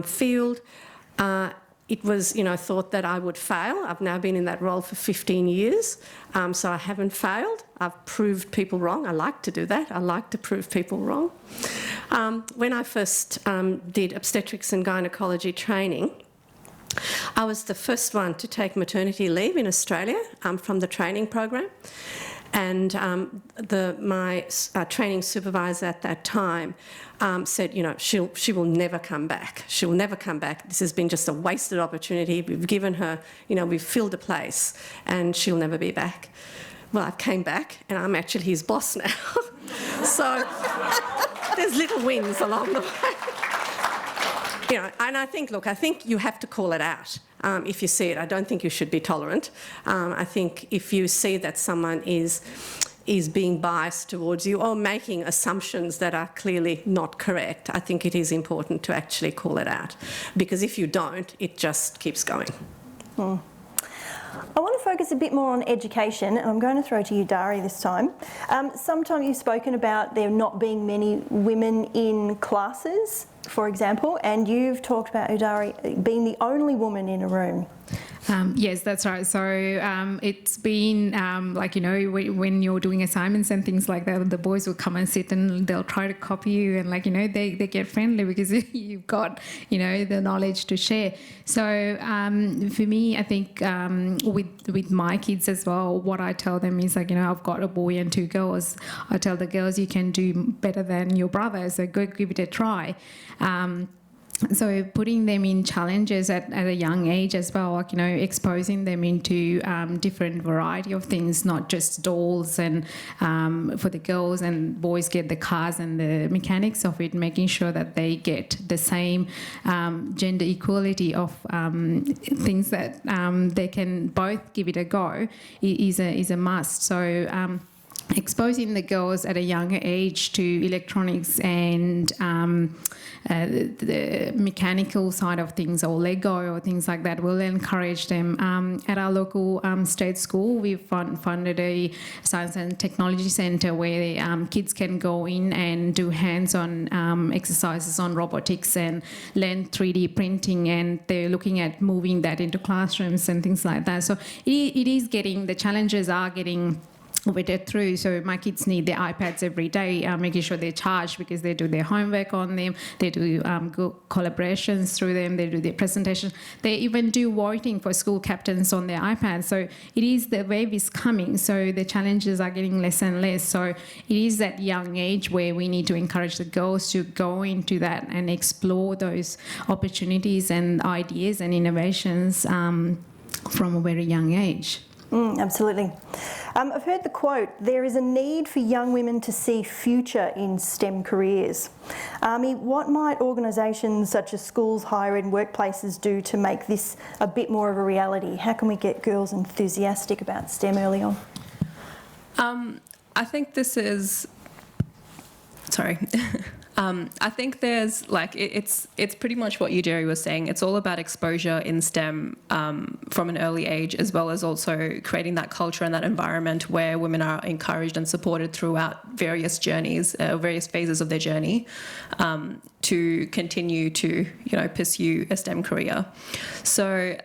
field, it was, you know, thought that I would fail. I've now been in that role for 15 years, so I haven't failed. I've proved people wrong. I like to do that. I like to prove people wrong. When I first did obstetrics and gynecology training, I was the first one to take maternity leave in Australia from the training program, and my training supervisor at that time said, you know, she will never come back. She will never come back. This has been just a wasted opportunity. We've given her, you know, we've filled a place, and she'll never be back. Well, I came back, and I'm actually his boss now. So there's little wins along the way. You know, and I think you have to call it out if you see it. I don't think you should be tolerant. I think if you see that someone is being biased towards you or making assumptions that are clearly not correct, I think it is important to actually call it out. Because if you don't, it just keeps going. I want to focus a bit more on education, and I'm going to throw to you, Dari, this time. Sometimes you've spoken about there not being many women in classes, for example, and you've talked about, Udari, being the only woman in a room. Yes, that's right. So it's been like, you know, when you're doing assignments and things like that, the boys will come and sit and they'll try to copy you, and like, you know, they get friendly because you've got, you know, the knowledge to share. So for me, I think with my kids as well, what I tell them is like, you know, I've got a boy and 2 girls. I tell the girls, you can do better than your brother, so go give it a try. So putting them in challenges at a young age as well, like, you know, exposing them into different variety of things, not just dolls and for the girls, and boys get the cars and the mechanics of it, making sure that they get the same gender equality of things that they can both give it a go is a must. So exposing the girls at a younger age to electronics and the mechanical side of things, or Lego or things like that, will encourage them. At our local state school, we've funded a science and technology centre where kids can go in and do hands-on exercises on robotics and learn 3D printing, and they're looking at moving that into classrooms and things like that. So it is getting, the challenges are getting vetted through. So my kids need their iPads every day, making sure they're charged because they do their homework on them, they do collaborations through them, they do their presentations, they even do voting for school captains on their iPads. So it is, the wave is coming, so the challenges are getting less and less. So it is that young age where we need to encourage the girls to go into that and explore those opportunities and ideas and innovations from a very young age. Absolutely. I've heard the quote, there is a need for young women to see future in STEM careers. Army, what might organisations such as schools, higher ed, workplaces do to make this a bit more of a reality? How can we get girls enthusiastic about STEM early on? I think this is... Sorry. I think there's it's pretty much what you, Jerry, was saying. It's all about exposure in STEM from an early age, as well as also creating that culture and that environment where women are encouraged and supported throughout various journeys, various phases of their journey, to continue to, pursue a STEM career. So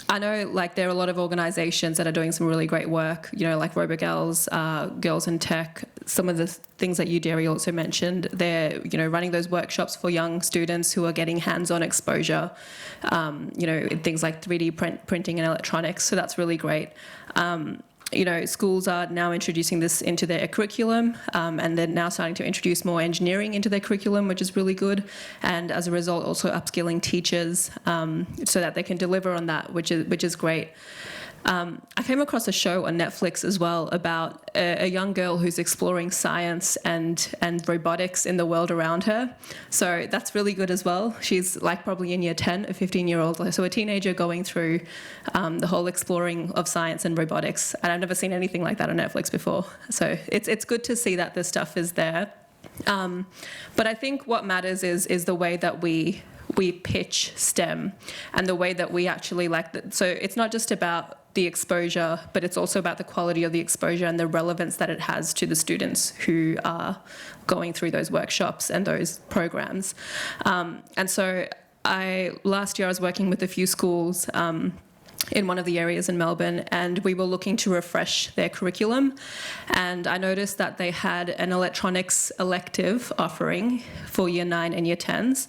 I know there are a lot of organisations that are doing some really great work, like RoboGirls, Girls in Tech, some of the things that you, Derry, also mentioned. They're, running those workshops for young students who are getting hands-on exposure, in things like 3D printing and electronics. So that's really great. Schools are now introducing this into their curriculum, and they're now starting to introduce more engineering into their curriculum, which is really good. And as a result, also upskilling teachers so that they can deliver on that, which is great. I came across a show on Netflix as well about a young girl who's exploring science and robotics in the world around her. So that's really good as well. She's probably in year 10, a 15-year-old, so a teenager going through the whole exploring of science and robotics. And I've never seen anything like that on Netflix before. So it's good to see that this stuff is there. But I think what matters is the way that we pitch STEM and the way that we actually so it's not just about the exposure, but it's also about the quality of the exposure and the relevance that it has to the students who are going through those workshops and those programs. And so last year I was working with a few schools in one of the areas in Melbourne, and we were looking to refresh their curriculum. And I noticed that they had an electronics elective offering for year 9 and year 10s.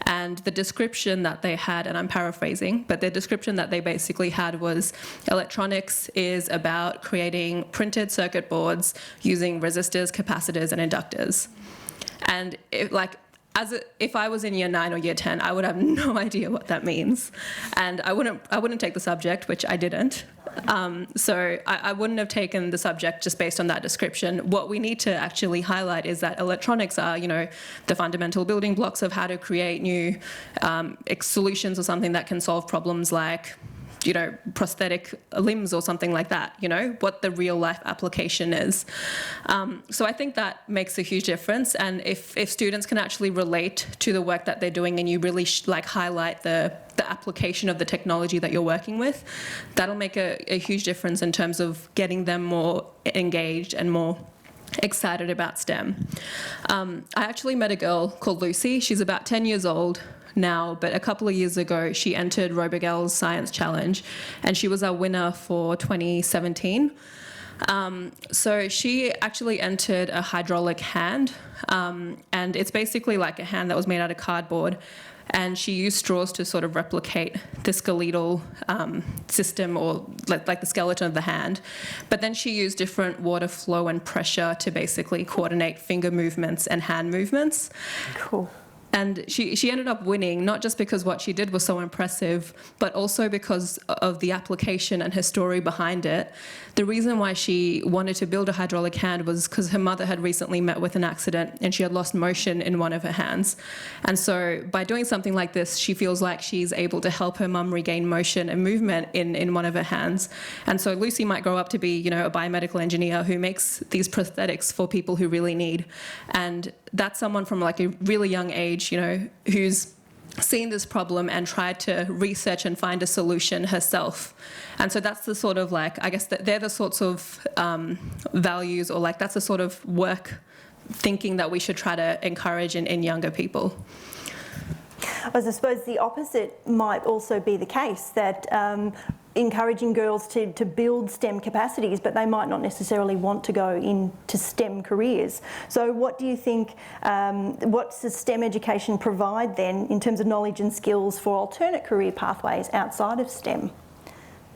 And the description that they had, and I'm paraphrasing, but the description that they basically had was electronics is about creating printed circuit boards using resistors, capacitors, and inductors. And if I was in year 9 or year 10, I would have no idea what that means. And I wouldn't take the subject, which I didn't. So I wouldn't have taken the subject just based on that description. What we need to actually highlight is that electronics are, the fundamental building blocks of how to create new solutions or something that can solve problems like prosthetic limbs or something like that, what the real life application is. So I think that makes a huge difference. And if students can actually relate to the work that they're doing, and you really highlight the application of the technology that you're working with, that'll make a huge difference in terms of getting them more engaged and more excited about STEM. I actually met a girl called Lucy. She's about 10 years old now, but a couple of years ago she entered RoboGirls Science Challenge, and she was our winner for 2017. So she actually entered a hydraulic hand, and it's basically like a hand that was made out of cardboard, and she used straws to sort of replicate the skeletal system, or like the skeleton of the hand. But then she used different water flow and pressure to basically coordinate finger movements and hand movements. Cool. And she ended up winning, not just because what she did was so impressive, but also because of the application and her story behind it. The reason why she wanted to build a hydraulic hand was because her mother had recently met with an accident and she had lost motion in one of her hands. And so by doing something like this, she feels like she's able to help her mum regain motion and movement in one of her hands. And so Lucy might grow up to be, a biomedical engineer who makes these prosthetics for people who really need. And that's someone from like a really young age, who's seen this problem and tried to research and find a solution herself. And so that's the sort of they're the sorts of values, or that's the sort of work thinking that we should try to encourage in younger people. I suppose the opposite might also be the case, that encouraging girls to build STEM capacities, but they might not necessarily want to go into STEM careers. So what do you think, what does STEM education provide then in terms of knowledge and skills for alternate career pathways outside of STEM? Would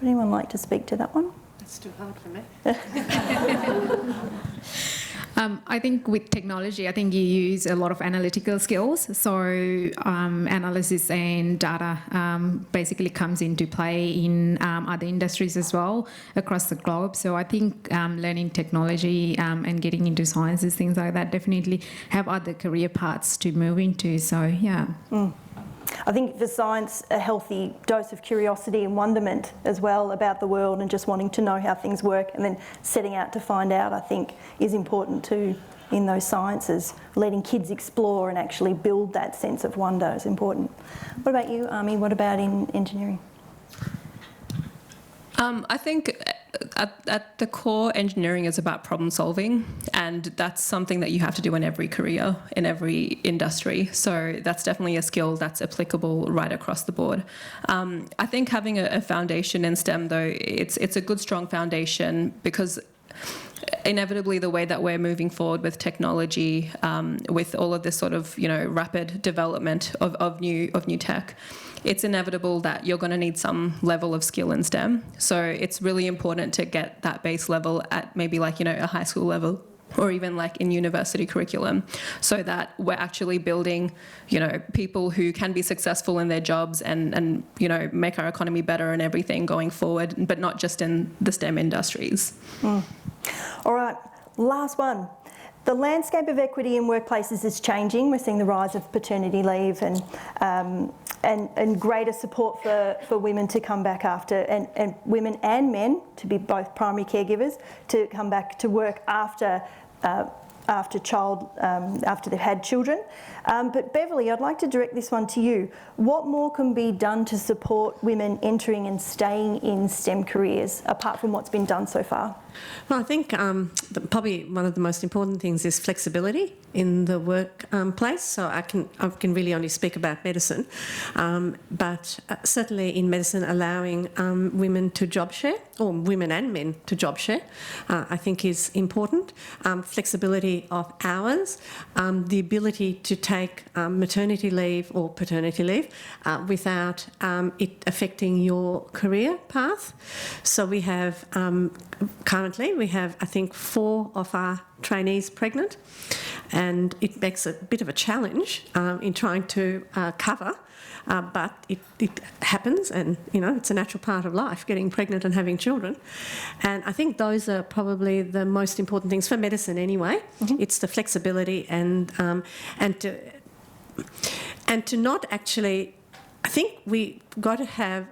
anyone like to speak to that one? It's too hard for me. I think with technology, I think you use a lot of analytical skills. So analysis and data basically comes into play in other industries as well across the globe. So I think learning technology and getting into sciences, things like that, definitely have other career paths to move into. So, yeah. I think for science, a healthy dose of curiosity and wonderment as well about the world, and just wanting to know how things work and then setting out to find out, I think, is important too in those sciences. Letting kids explore and actually build that sense of wonder is important. What about you, Ami? What about in engineering? I think at the core, engineering is about problem solving, and that's something that you have to do in every career, in every industry. So that's definitely a skill that's applicable right across the board. I think having a foundation in STEM, though, it's a good, strong foundation, because inevitably the way that we're moving forward with technology, with all of this sort of rapid development of new tech, it's inevitable that you're going to need some level of skill in STEM. So it's really important to get that base level at maybe a high school level, or even in university curriculum, so that we're actually building, people who can be successful in their jobs and make our economy better and everything going forward, but not just in the STEM industries. All right, last one. The landscape of equity in workplaces is changing. We're seeing the rise of paternity leave and greater support for women to come back after, and women and men to be both primary caregivers, to come back to work after they've had children. But Beverly, I'd like to direct this one to you. What more can be done to support women entering and staying in STEM careers, apart from what's been done so far? Well, I think probably one of the most important things is flexibility in the workplace. So I can really only speak about medicine, but certainly in medicine, allowing women to job share, or women and men to job share, I think is important. Flexibility of hours, the ability to take maternity leave or paternity leave without it affecting your career path. So we have currently, I think 4 of our trainees pregnant, and it makes a bit of a challenge in trying to cover, but it happens, and it's a natural part of life, getting pregnant and having children. And I think those are probably the most important things for medicine anyway. Mm-hmm. It's the flexibility and to not actually, I think we got to have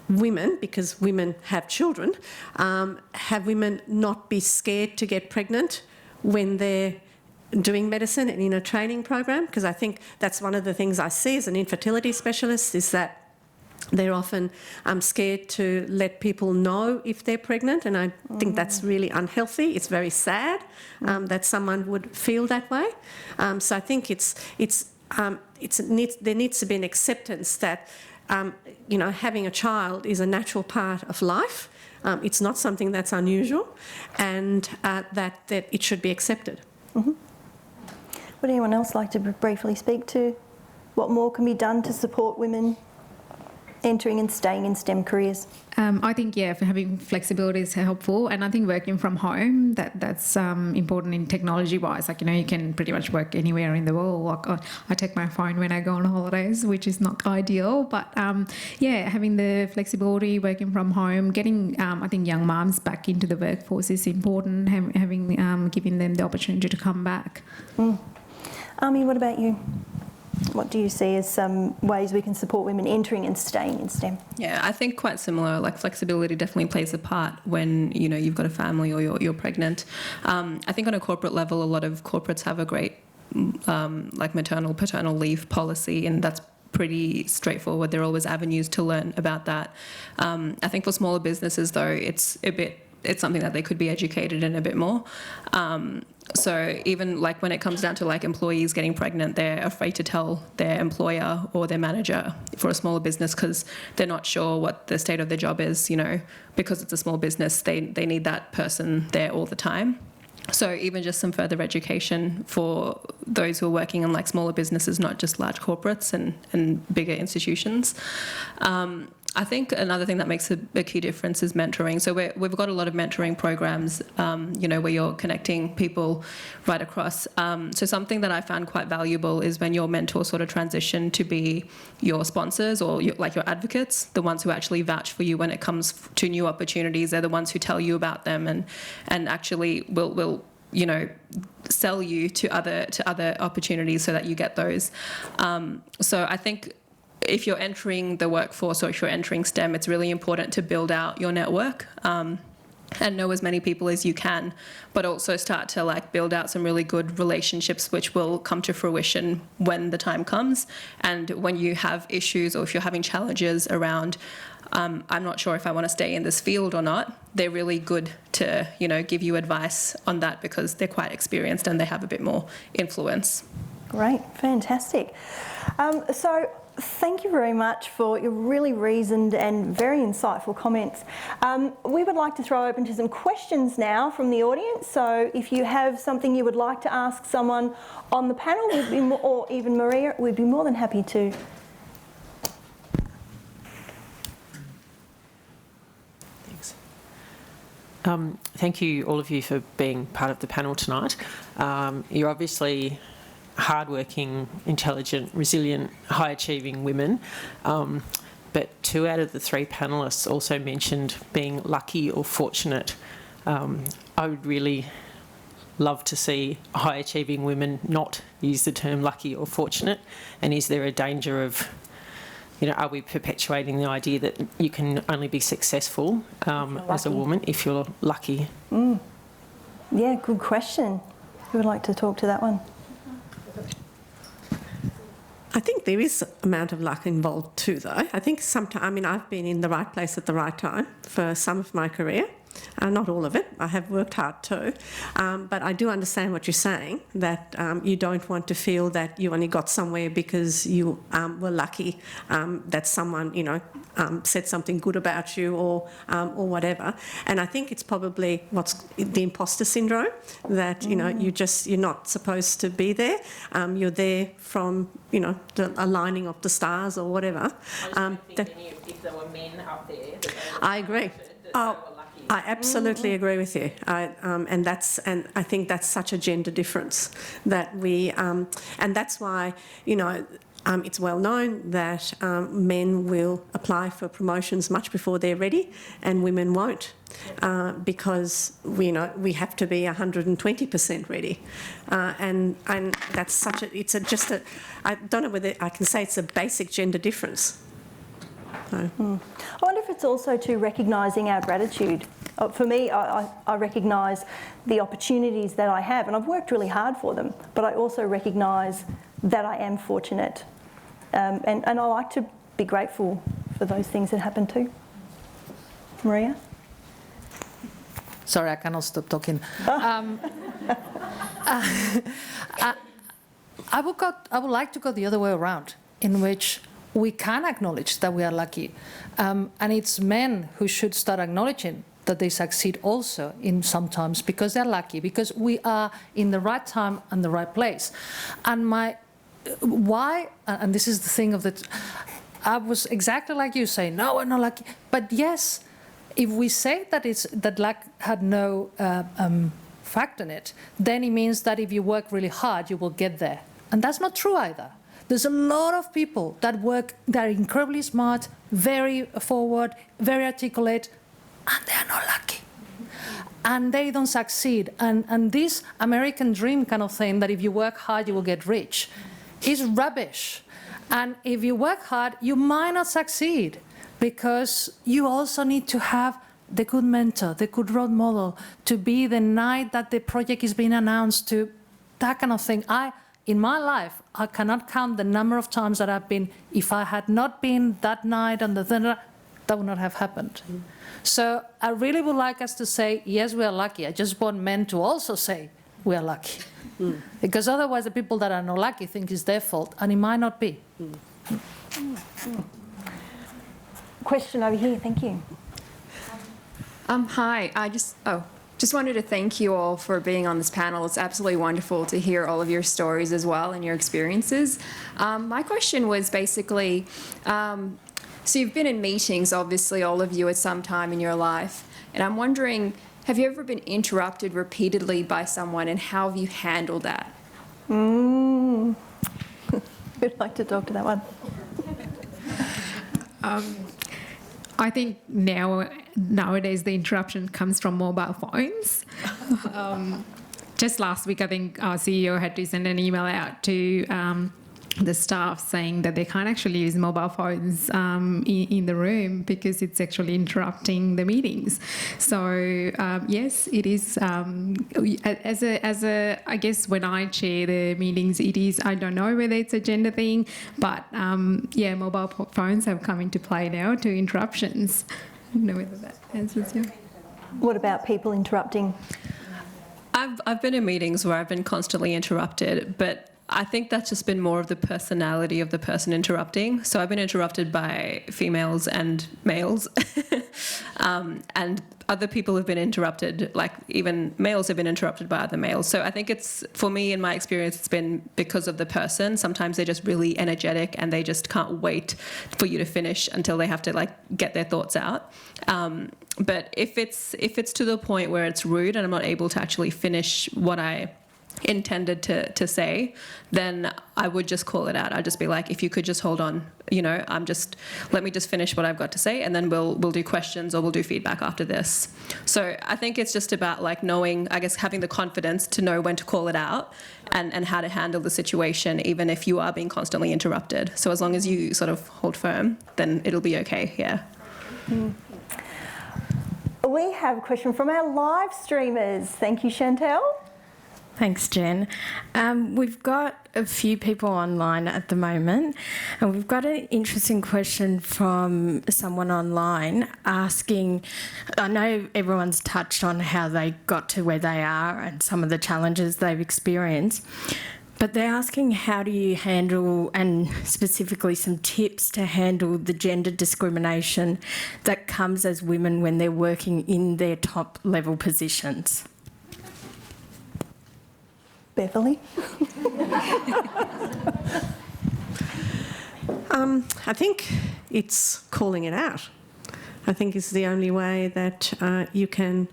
women, because women have children, have women not be scared to get pregnant when they're doing medicine and in a training program, because I think that's one of the things I see as an infertility specialist, is that they're often scared to let people know if they're pregnant, and I think that's really unhealthy. It's very sad that someone would feel that way. So I think there needs to be an acceptance that having a child is a natural part of life. It's not something that's unusual, and that it should be accepted. Mm-hmm. Would anyone else like to briefly speak to what more can be done to support women entering and staying in STEM careers? I think, yeah, for having flexibility is helpful, and I think working from home, that's important in technology-wise. Like, you can pretty much work anywhere in the world. Like, I take my phone when I go on holidays, which is not ideal, but yeah, having the flexibility, working from home, getting, I think, young mums back into the workforce is important, giving them the opportunity to come back. Ami, what about you? What do you see as some ways we can support women entering and staying in STEM? Yeah, I think quite similar. Like, flexibility definitely plays a part when you've got a family or you're pregnant. I think on a corporate level, a lot of corporates have a great like maternal paternal leave policy, and that's pretty straightforward. There are always avenues to learn about that. I think for smaller businesses, though, it's something that they could be educated in a bit more. So even like when it comes down to like employees getting pregnant, they're afraid to tell their employer or their manager for a smaller business because they're not sure what the state of their job is, because it's a small business, they need that person there all the time. So even just some further education for those who are working in like smaller businesses, not just large corporates and bigger institutions. I think another thing that makes a key difference is mentoring. So we've got a lot of mentoring programs, where you're connecting people right across. So something that I found quite valuable is when your mentors sort of transition to be your sponsors or your advocates, the ones who actually vouch for you when it comes to new opportunities. They're the ones who tell you about them and actually will sell you to other opportunities so that you get those. So I think if you're entering the workforce or if you're entering STEM, it's really important to build out your network and know as many people as you can, but also start to build out some really good relationships which will come to fruition when the time comes. And when you have issues or if you're having challenges around, I'm not sure if I want to stay in this field or not, they're really good to, give you advice on that because they're quite experienced and they have a bit more influence. Great, fantastic. So thank you very much for your really reasoned and very insightful comments. We would like to throw open to some questions now from the audience. So if you have something you would like to ask someone on the panel, or even Maria, we'd be more than happy to. Thanks. Thank you, all of you, for being part of the panel tonight. You're obviously hardworking, intelligent, resilient, high-achieving women. But 2 out of the 3 panellists also mentioned being lucky or fortunate. I would really love to see high-achieving women not use the term lucky or fortunate. And is there a danger of, are we perpetuating the idea that you can only be successful as a woman if you're lucky? Yeah, good question. Who would like to talk to that one? I think there is an amount of luck involved too, though. I think sometimes, I've been in the right place at the right time for some of my career. Not all of it. I have worked hard too. But I do understand what you're saying, that you don't want to feel that you only got somewhere because you were lucky that someone, said something good about you or whatever. And I think it's probably what's the imposter syndrome, that, you're not supposed to be there. You're there from, the aligning of the stars or whatever. If there were men up there... I agree. I absolutely agree with you, and I think that's such a gender difference that we, and that's why it's well known that men will apply for promotions much before they're ready, and women won't, because we have to be 120% ready, and that's I don't know whether I can say it's a basic gender difference. So. I wonder if it's also to recognising our gratitude. For me, I recognise the opportunities that I have, and I've worked really hard for them, but I also recognise that I am fortunate. And I like to be grateful for those things that happen too. Maria? Sorry, I cannot stop talking. I would like to go the other way around, in which we can acknowledge that we are lucky. And it's men who should start acknowledging that they succeed also in sometimes because they're lucky, because we are in the right time and the right place. And why, and this is the thing of that, I was exactly like you say, no, we're not lucky. But yes, if we say that luck had no fact in it, then it means that if you work really hard, you will get there. And that's not true either. There's a lot of people that are incredibly smart, very forward, very articulate, and they're not lucky. And they don't succeed. And this American dream kind of thing that if you work hard, you will get rich, is rubbish. And if you work hard, you might not succeed, because you also need to have the good mentor, the good role model, to be the night that the project is being announced, to that kind of thing. In my life, I cannot count the number of times that I've been, if I had not been that night and that would not have happened. So I really would like us to say, yes, we are lucky. I just want men to also say we are lucky. Because otherwise the people that are not lucky think it's their fault, and it might not be. Question over here, thank you. Hi, I just wanted to thank you all for being on this panel. It's absolutely wonderful to hear all of your stories as well and your experiences. My question was basically, so you've been in meetings, obviously, all of you at some time in your life, and I'm wondering, have you ever been interrupted repeatedly by someone, and how have you handled that? Would like to talk to that one. I think nowadays the interruption comes from mobile phones. Just last week, I think our CEO had to send an email out to the staff saying that they can't actually use mobile phones in the room because it's actually interrupting the meetings. So yes, it is. I guess when I chair the meetings, it is. I don't know whether it's a gender thing, but yeah, mobile phones have come into play now to interruptions. I don't know whether that answers you. What about people interrupting? I've been in meetings where I've been constantly interrupted, but I think that's just been more of the personality of the person interrupting. So I've been interrupted by females and males, and other people have been interrupted, like even males have been interrupted by other males. So I think it's, for me, in my experience, it's been because of the person. Sometimes they're just really energetic and they just can't wait for you to finish until they have to like get their thoughts out. But if it's to the point where it's rude and I'm not able to actually finish what I intended to say, then I would just call it out. I'd just be like, if you could just hold on, let me just finish what I've got to say, and then we'll do questions or we'll do feedback after this. So I think it's just about like knowing, I guess, having the confidence to know when to call it out and how to handle the situation, even if you are being constantly interrupted. So as long as you sort of hold firm, then it'll be okay, yeah. We have a question from our live streamers. Thank you, Chantel. Thanks, Jen. We've got a few people online at the moment, and we've got an interesting question from someone online asking, I know everyone's touched on how they got to where they are and some of the challenges they've experienced, but they're asking how do you handle, and specifically some tips to handle the gender discrimination that comes as women when they're working in their top level positions. Beverly? I think it's calling it out. I think is the only way that you can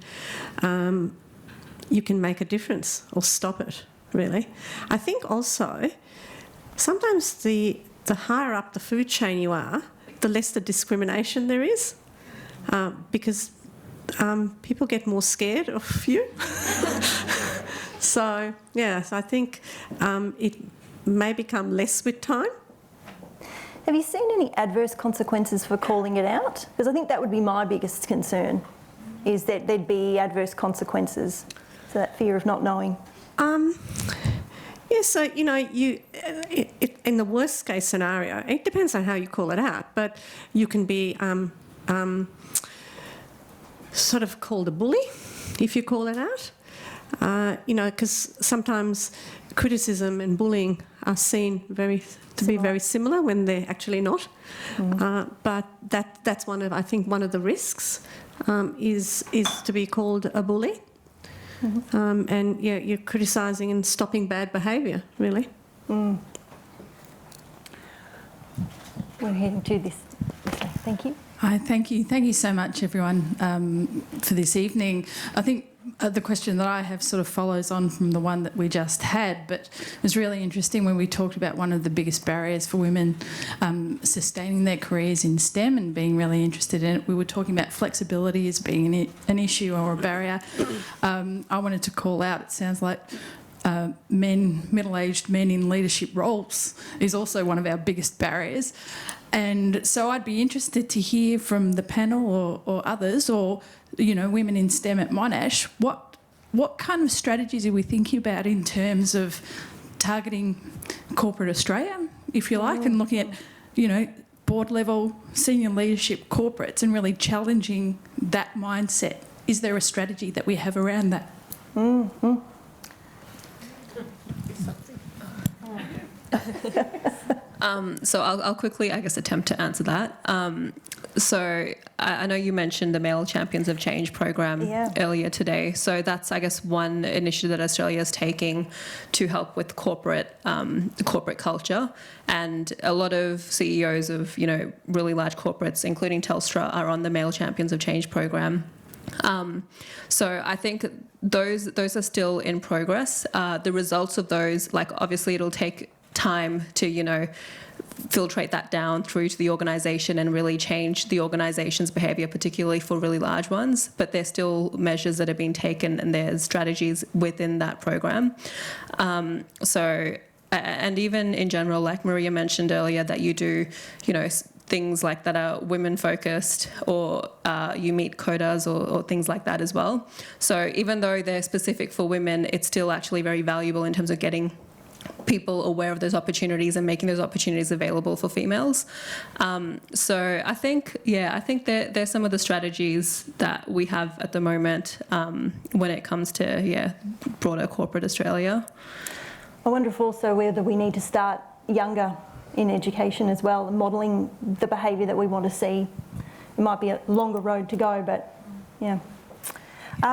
make a difference or stop it, really. I think also sometimes the higher up the food chain you are, the less the discrimination there is, because people get more scared of you. So, yes, I think it may become less with time. Have you seen any adverse consequences for calling it out? Because I think that would be my biggest concern, is that there'd be adverse consequences. So that fear of not knowing. Yes, so, in the worst case scenario, it depends on how you call it out, but you can be sort of called a bully if you call it out. Because sometimes criticism and bullying are seen to be very similar when they're actually not. But that's one of the risks is to be called a bully. And you're criticising and stopping bad behaviour, really. we're heading to this way. Thank you. Hi, thank you. Thank you so much, everyone, for this evening. I think the question that I have sort of follows on from the one that we just had, but it was really interesting when we talked about one of the biggest barriers for women sustaining their careers in STEM and being really interested in it. We were talking about flexibility as being an issue or a barrier. I wanted to call out, it sounds like middle-aged men in leadership roles is also one of our biggest barriers. And so I'd be interested to hear from the panel or others, or, you know, women in STEM at Monash, what kind of strategies are we thinking about in terms of targeting corporate Australia, if you like, and looking at, you know, board level, senior leadership corporates and really challenging that mindset? Is there a strategy that we have around that? Mm-hmm. So I'll quickly, I guess, attempt to answer that. So I know you mentioned the Male Champions of Change program earlier today. So that's, I guess, one initiative that Australia is taking to help with corporate culture. And a lot of CEOs of, you know, really large corporates, including Telstra, are on the Male Champions of Change program. So I think those are still in progress. The results of those, like, obviously it'll take time to, you know, filtrate that down through to the organisation and really change the organisation's behaviour, particularly for really large ones. But there's still measures that have been taken and there's strategies within that program. And even in general, like Maria mentioned earlier, that you do, you know, things like that are women focused, or you meet quotas or things like that as well. So even though they're specific for women, it's still actually very valuable in terms of getting people aware of those opportunities and making those opportunities available for females. So I think there's some of the strategies that we have at the moment when it comes to broader corporate Australia. I wonder if also whether we need to start younger in education as well, modelling the behaviour that we want to see. It might be a longer road to go, but yeah.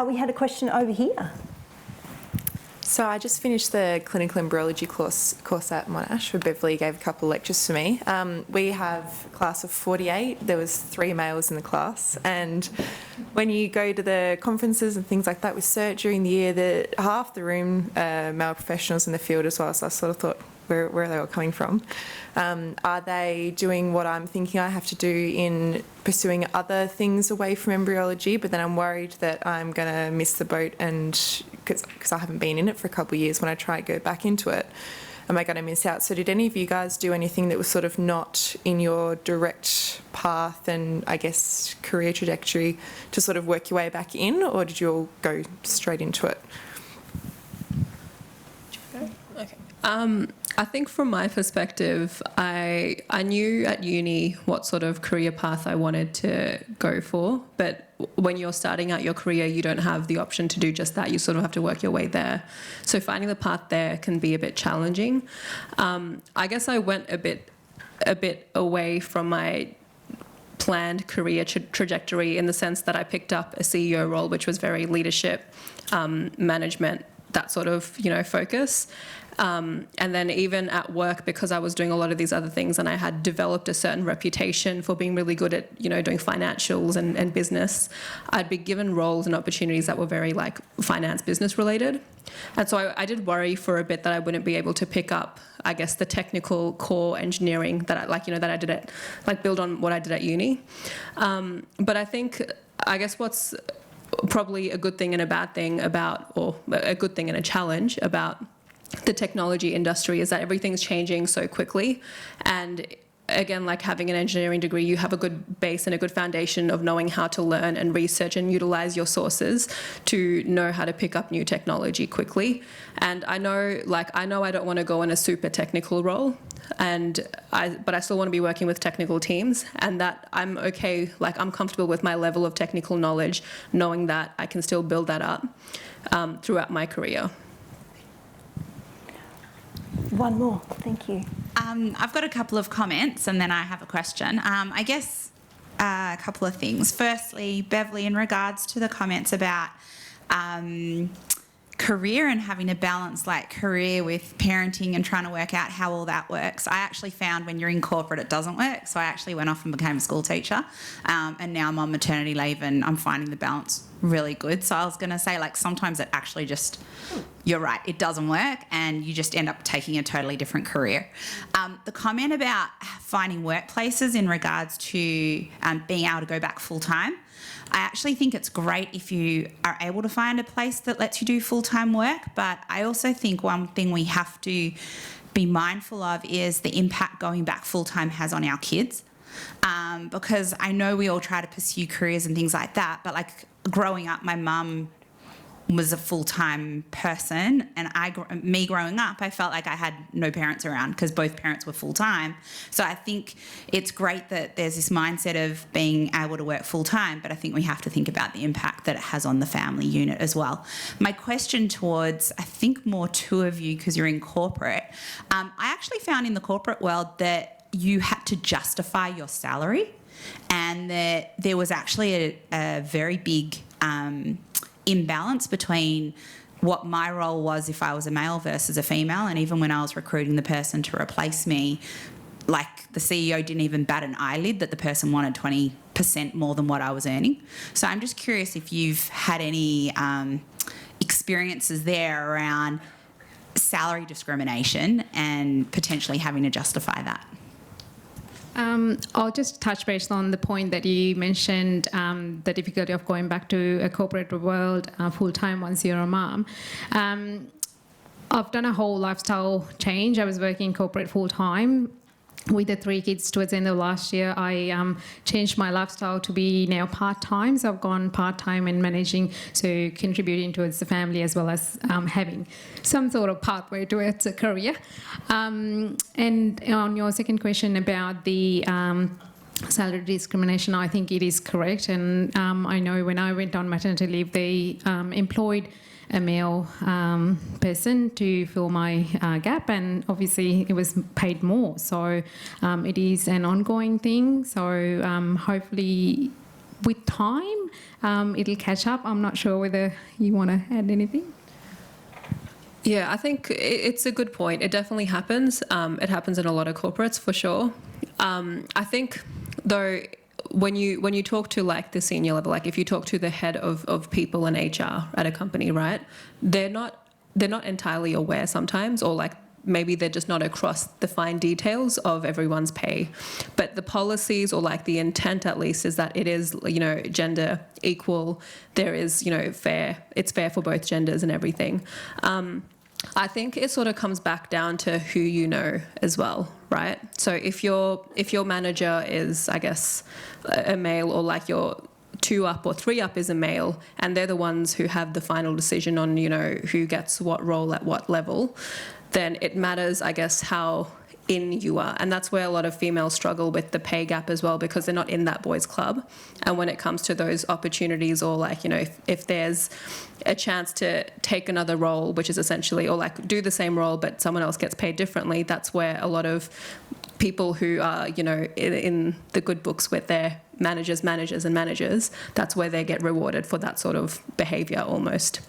We had a question over here. So I just finished the clinical embryology course at Monash, where Beverly gave a couple of lectures for me. We have a class of 48. There was 3 males in the class, and when you go to the conferences and things like that with CERT during the year, half the room male professionals in the field as well. So I sort of thought, where are they all coming from? Are they doing what I'm thinking I have to do in pursuing other things away from embryology? But then I'm worried that I'm going to miss the boat, and because I haven't been in it for a couple of years, when I try to go back into it, am I going to miss out? So did any of you guys do anything that was sort of not in your direct path and, I guess, career trajectory to sort of work your way back in, or did you all go straight into it? Okay. I think from my perspective, I knew at uni what sort of career path I wanted to go for, but when you're starting out your career, you don't have the option to do just that. You sort of have to work your way there. So finding the path there can be a bit challenging. I guess I went a bit away from my planned career trajectory in the sense that I picked up a CEO role, which was very leadership, management, that sort of, you know, focus. And then even at work, because I was doing a lot of these other things and I had developed a certain reputation for being really good at, you know, doing financials and business, I'd be given roles and opportunities that were very like finance business related. And so I did worry for a bit that I wouldn't be able to pick up, I guess, the technical core engineering that I did at, like, build on what I did at uni. But I guess what's probably a good thing and a bad thing about, or a good thing and a challenge about the technology industry, is that everything's changing so quickly. And again, like having an engineering degree, you have a good base and a good foundation of knowing how to learn and research and utilize your sources to know how to pick up new technology quickly. And I know I don't want to go in a super technical role, but I still want to be working with technical teams, and that I'm okay, like I'm comfortable with my level of technical knowledge, knowing that I can still build that up throughout my career. One more, thank you. I've got a couple of comments and then I have a question. I guess a couple of things. Firstly, Beverly, in regards to the comments about career and having to balance like career with parenting and trying to work out how all that works. I actually found when you're in corporate it doesn't work, so I actually went off and became a school teacher, and now I'm on maternity leave and I'm finding the balance really good. So I was going to say, like, sometimes it actually just, you're right, it doesn't work and you just end up taking a totally different career. The comment about finding workplaces in regards to being able to go back full time, I actually think it's great if you are able to find a place that lets you do full-time work, but I also think one thing we have to be mindful of is the impact going back full-time has on our kids. Because I know we all try to pursue careers and things like that, but like growing up, my mum was a full-time person, and me growing up, I felt like I had no parents around because both parents were full-time. So I think it's great that there's this mindset of being able to work full-time, but I think we have to think about the impact that it has on the family unit as well. My question towards, I think, more two of you, because you're in corporate, I actually found in the corporate world that you had to justify your salary, and that there was actually a very big imbalance between what my role was if I was a male versus a female. And even when I was recruiting the person to replace me, like, the CEO didn't even bat an eyelid that the person wanted 20% more than what I was earning. So I'm just curious if you've had any experiences there around salary discrimination and potentially having to justify that. I'll just touch base on the point that you mentioned, the difficulty of going back to a corporate world full-time once you're a mom. I've done a whole lifestyle change. I was working corporate full-time with the 3 kids towards the end of last year. I changed my lifestyle to be now part-time. So I've gone part-time in managing, so contributing towards the family as well as having some sort of pathway towards a career. And on your second question about the salary discrimination, I think it is correct. And I know when I went on maternity leave, they employed a male person to fill my gap, and obviously it was paid more. So it is an ongoing thing. So hopefully with time it'll catch up. I'm not sure whether you want to add anything. Yeah, I think it's a good point. It definitely happens. It happens in a lot of corporates for sure. I think though, when you talk to like the senior level, like if you talk to the head of people and HR at a company, right, they're not entirely aware sometimes, or like maybe they're just not across the fine details of everyone's pay. But the policies, or like the intent at least, is that it is, you know, gender equal. There is, you know, it's fair for both genders and everything. I think it sort of comes back down to who you know as well, right? So if your manager is, I guess, a male, or like your 2 up or 3 up is a male, and they're the ones who have the final decision on, you know, who gets what role at what level, then it matters, I guess, how in you are. And that's where a lot of females struggle with the pay gap as well, because they're not in that boys club. And when it comes to those opportunities, or like, you know, if there's a chance to take another role, which is essentially, or like do the same role but someone else gets paid differently, that's where a lot of people who are, you know, in the good books with their managers, that's where they get rewarded for that sort of behaviour almost.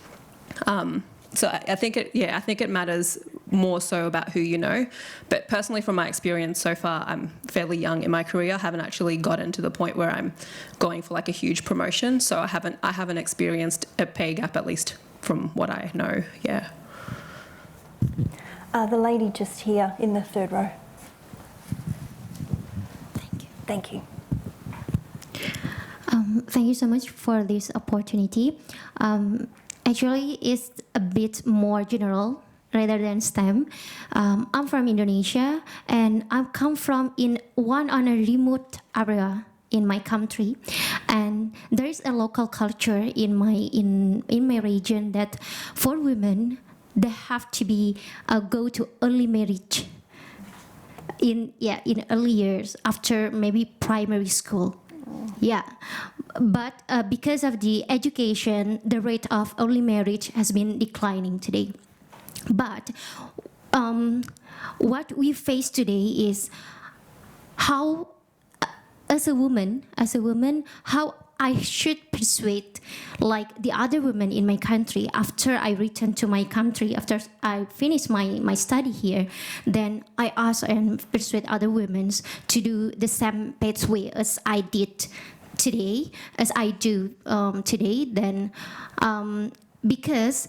So I think it matters more so about who you know. But personally, from my experience so far, I'm fairly young in my career. I haven't actually gotten to the point where I'm going for like a huge promotion. So I haven't experienced a pay gap, at least from what I know. Yeah. The lady just here in the 3rd row. Thank you. Thank you so much for this opportunity. Actually, it's a bit more general rather than STEM. I'm from Indonesia, and I come from on a remote area in my country, and there is a local culture in my region that for women they have to go to early marriage in early years after maybe primary school. Yeah, but because of the education, the rate of early marriage has been declining today. But what we face today is how, as a woman, how I should persuade like the other women in my country. After I returned to my country, after I finished my study here, then I ask and persuade other women to do the same pathway as I did today, as I do today. Then because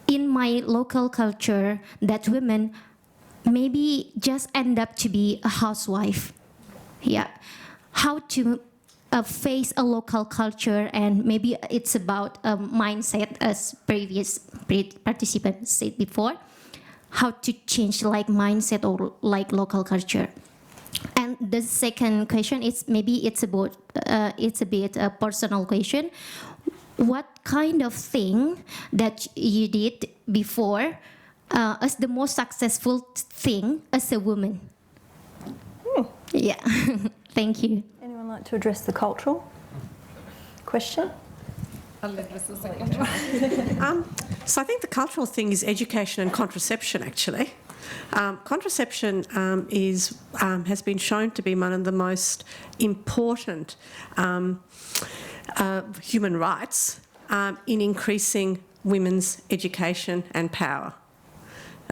in my local culture, that women maybe just end up to be a housewife. Yeah, how to face a local culture, and maybe it's about a mindset, as previous participants said before, how to change like mindset or like local culture. And the second question is maybe it's about it's a bit a personal question. What kind of thing that you did before as the most successful thing as a woman? Yeah, thank you. Anyone like to address the cultural question? So I think the cultural thing is education and contraception, actually. Contraception has been shown to be one of the most important human rights in increasing women's education and power.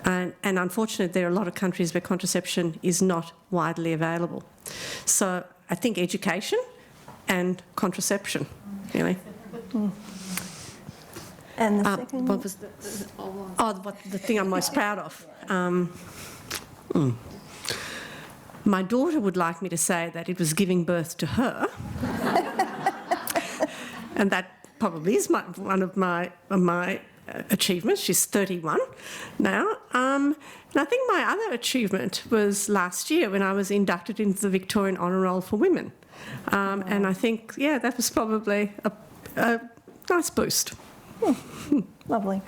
And unfortunately, there are a lot of countries where contraception is not widely available. So I think education and contraception, really. And the second... What was the thing I'm most proud of? My daughter would like me to say that it was giving birth to her. And that probably is one of my achievements. She's 31 now. And I think my other achievement was last year when I was inducted into the Victorian Honour Roll for Women. And I think, yeah, that was probably a nice boost. Lovely.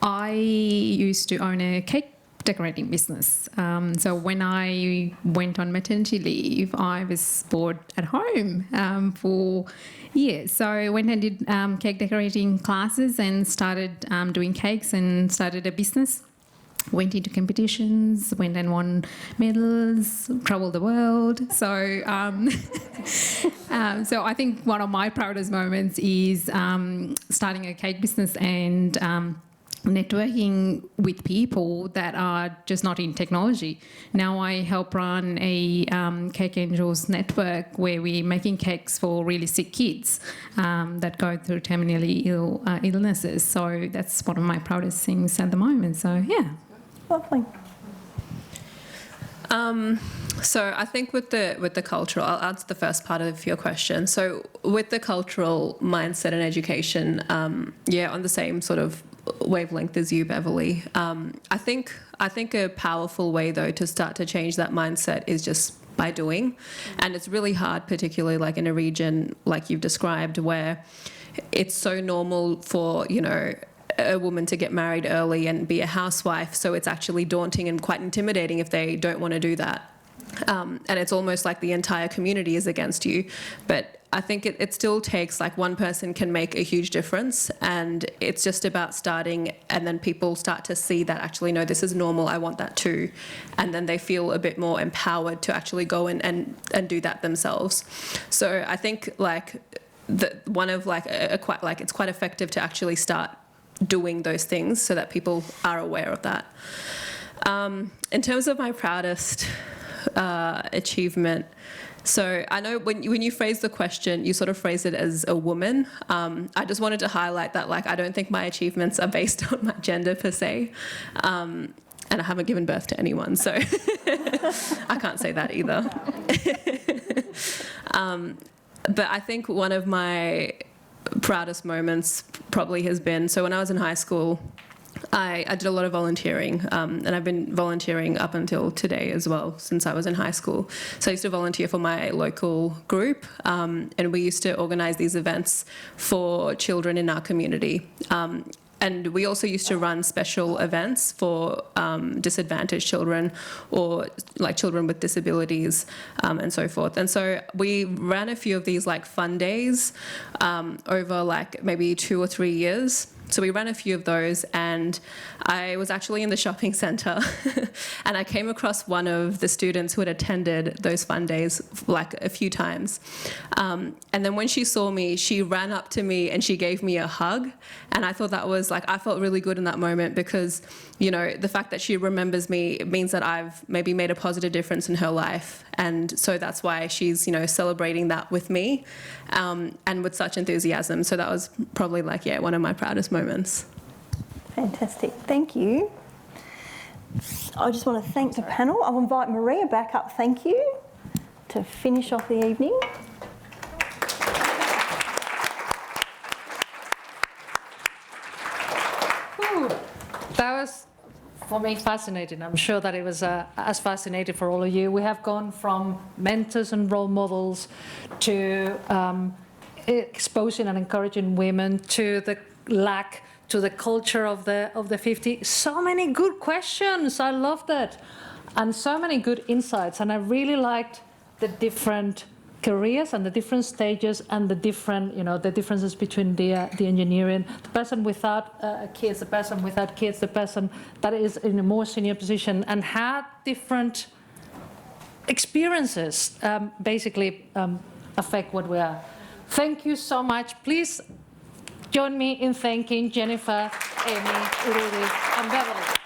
I used to own a cake decorating business. So when I went on maternity leave, I was bored at home for years. So I went and did cake decorating classes and started doing cakes and started a business. Went into competitions, went and won medals, travelled the world. So, so I think one of my proudest moments is starting a cake business and networking with people that are just not in technology. Now I help run a Cake Angels network where we're making cakes for really sick kids that go through terminally ill illnesses. So that's one of my proudest things at the moment. So yeah. Lovely. So I think with the cultural, I'll answer the first part of your question. So with the cultural mindset and education, yeah, on the same sort of wavelength as you, Beverly. I think a powerful way though to start to change that mindset is just by doing, and it's really hard, particularly like in a region like you've described where it's so normal for, you know, a woman to get married early and be a housewife, so it's actually daunting and quite intimidating if they don't want to do that. And it's almost like the entire community is against you. But I think it still takes, like, one person can make a huge difference, and it's just about starting, and then people start to see that actually, no, this is normal, I want that too. And then they feel a bit more empowered to actually go in and do that themselves. So I think like one of like it's quite effective to actually start doing those things so that people are aware of that. In terms of my proudest achievement, so I know when you phrase the question, you sort of phrase it as a woman. I just wanted to highlight that, like, I don't think my achievements are based on my gender per se, and I haven't given birth to anyone, so I can't say that either. But I think one of my proudest moments probably has been, so when I was in high school, I did a lot of volunteering, and I've been volunteering up until today as well, since I was in high school. So I used to volunteer for my local group, and we used to organise these events for children in our community. And we also used to run special events for disadvantaged children or like children with disabilities and so forth. And so we ran a few of these like fun days over like maybe 2 or 3 years. So we ran a few of those, and I was actually in the shopping centre and I came across one of the students who had attended those fun days like a few times. And then when she saw me, she ran up to me and she gave me a hug. And I thought that was like, I felt really good in that moment because, you know, the fact that she remembers me, it means that I've maybe made a positive difference in her life. And so that's why she's, you know, celebrating that with me and with such enthusiasm. So that was probably like, yeah, one of my proudest moments. Fantastic, thank you. I just want to thank the panel. I'll invite Maria back up, thank you, to finish off the evening. That was, for me, fascinating. I'm sure that it was as fascinating for all of you. We have gone from mentors and role models to exposing and encouraging women to the lack, to the culture of the 50. So many good questions. I love that. And so many good insights. And I really liked the different careers and the different stages and the different, you know, the differences between the engineering, the person without kids, the person without kids, the person that is in a more senior position and had different experiences basically affect what we are. Thank you so much. Please join me in thanking Jennifer, Amy, Rudy, and Beverly.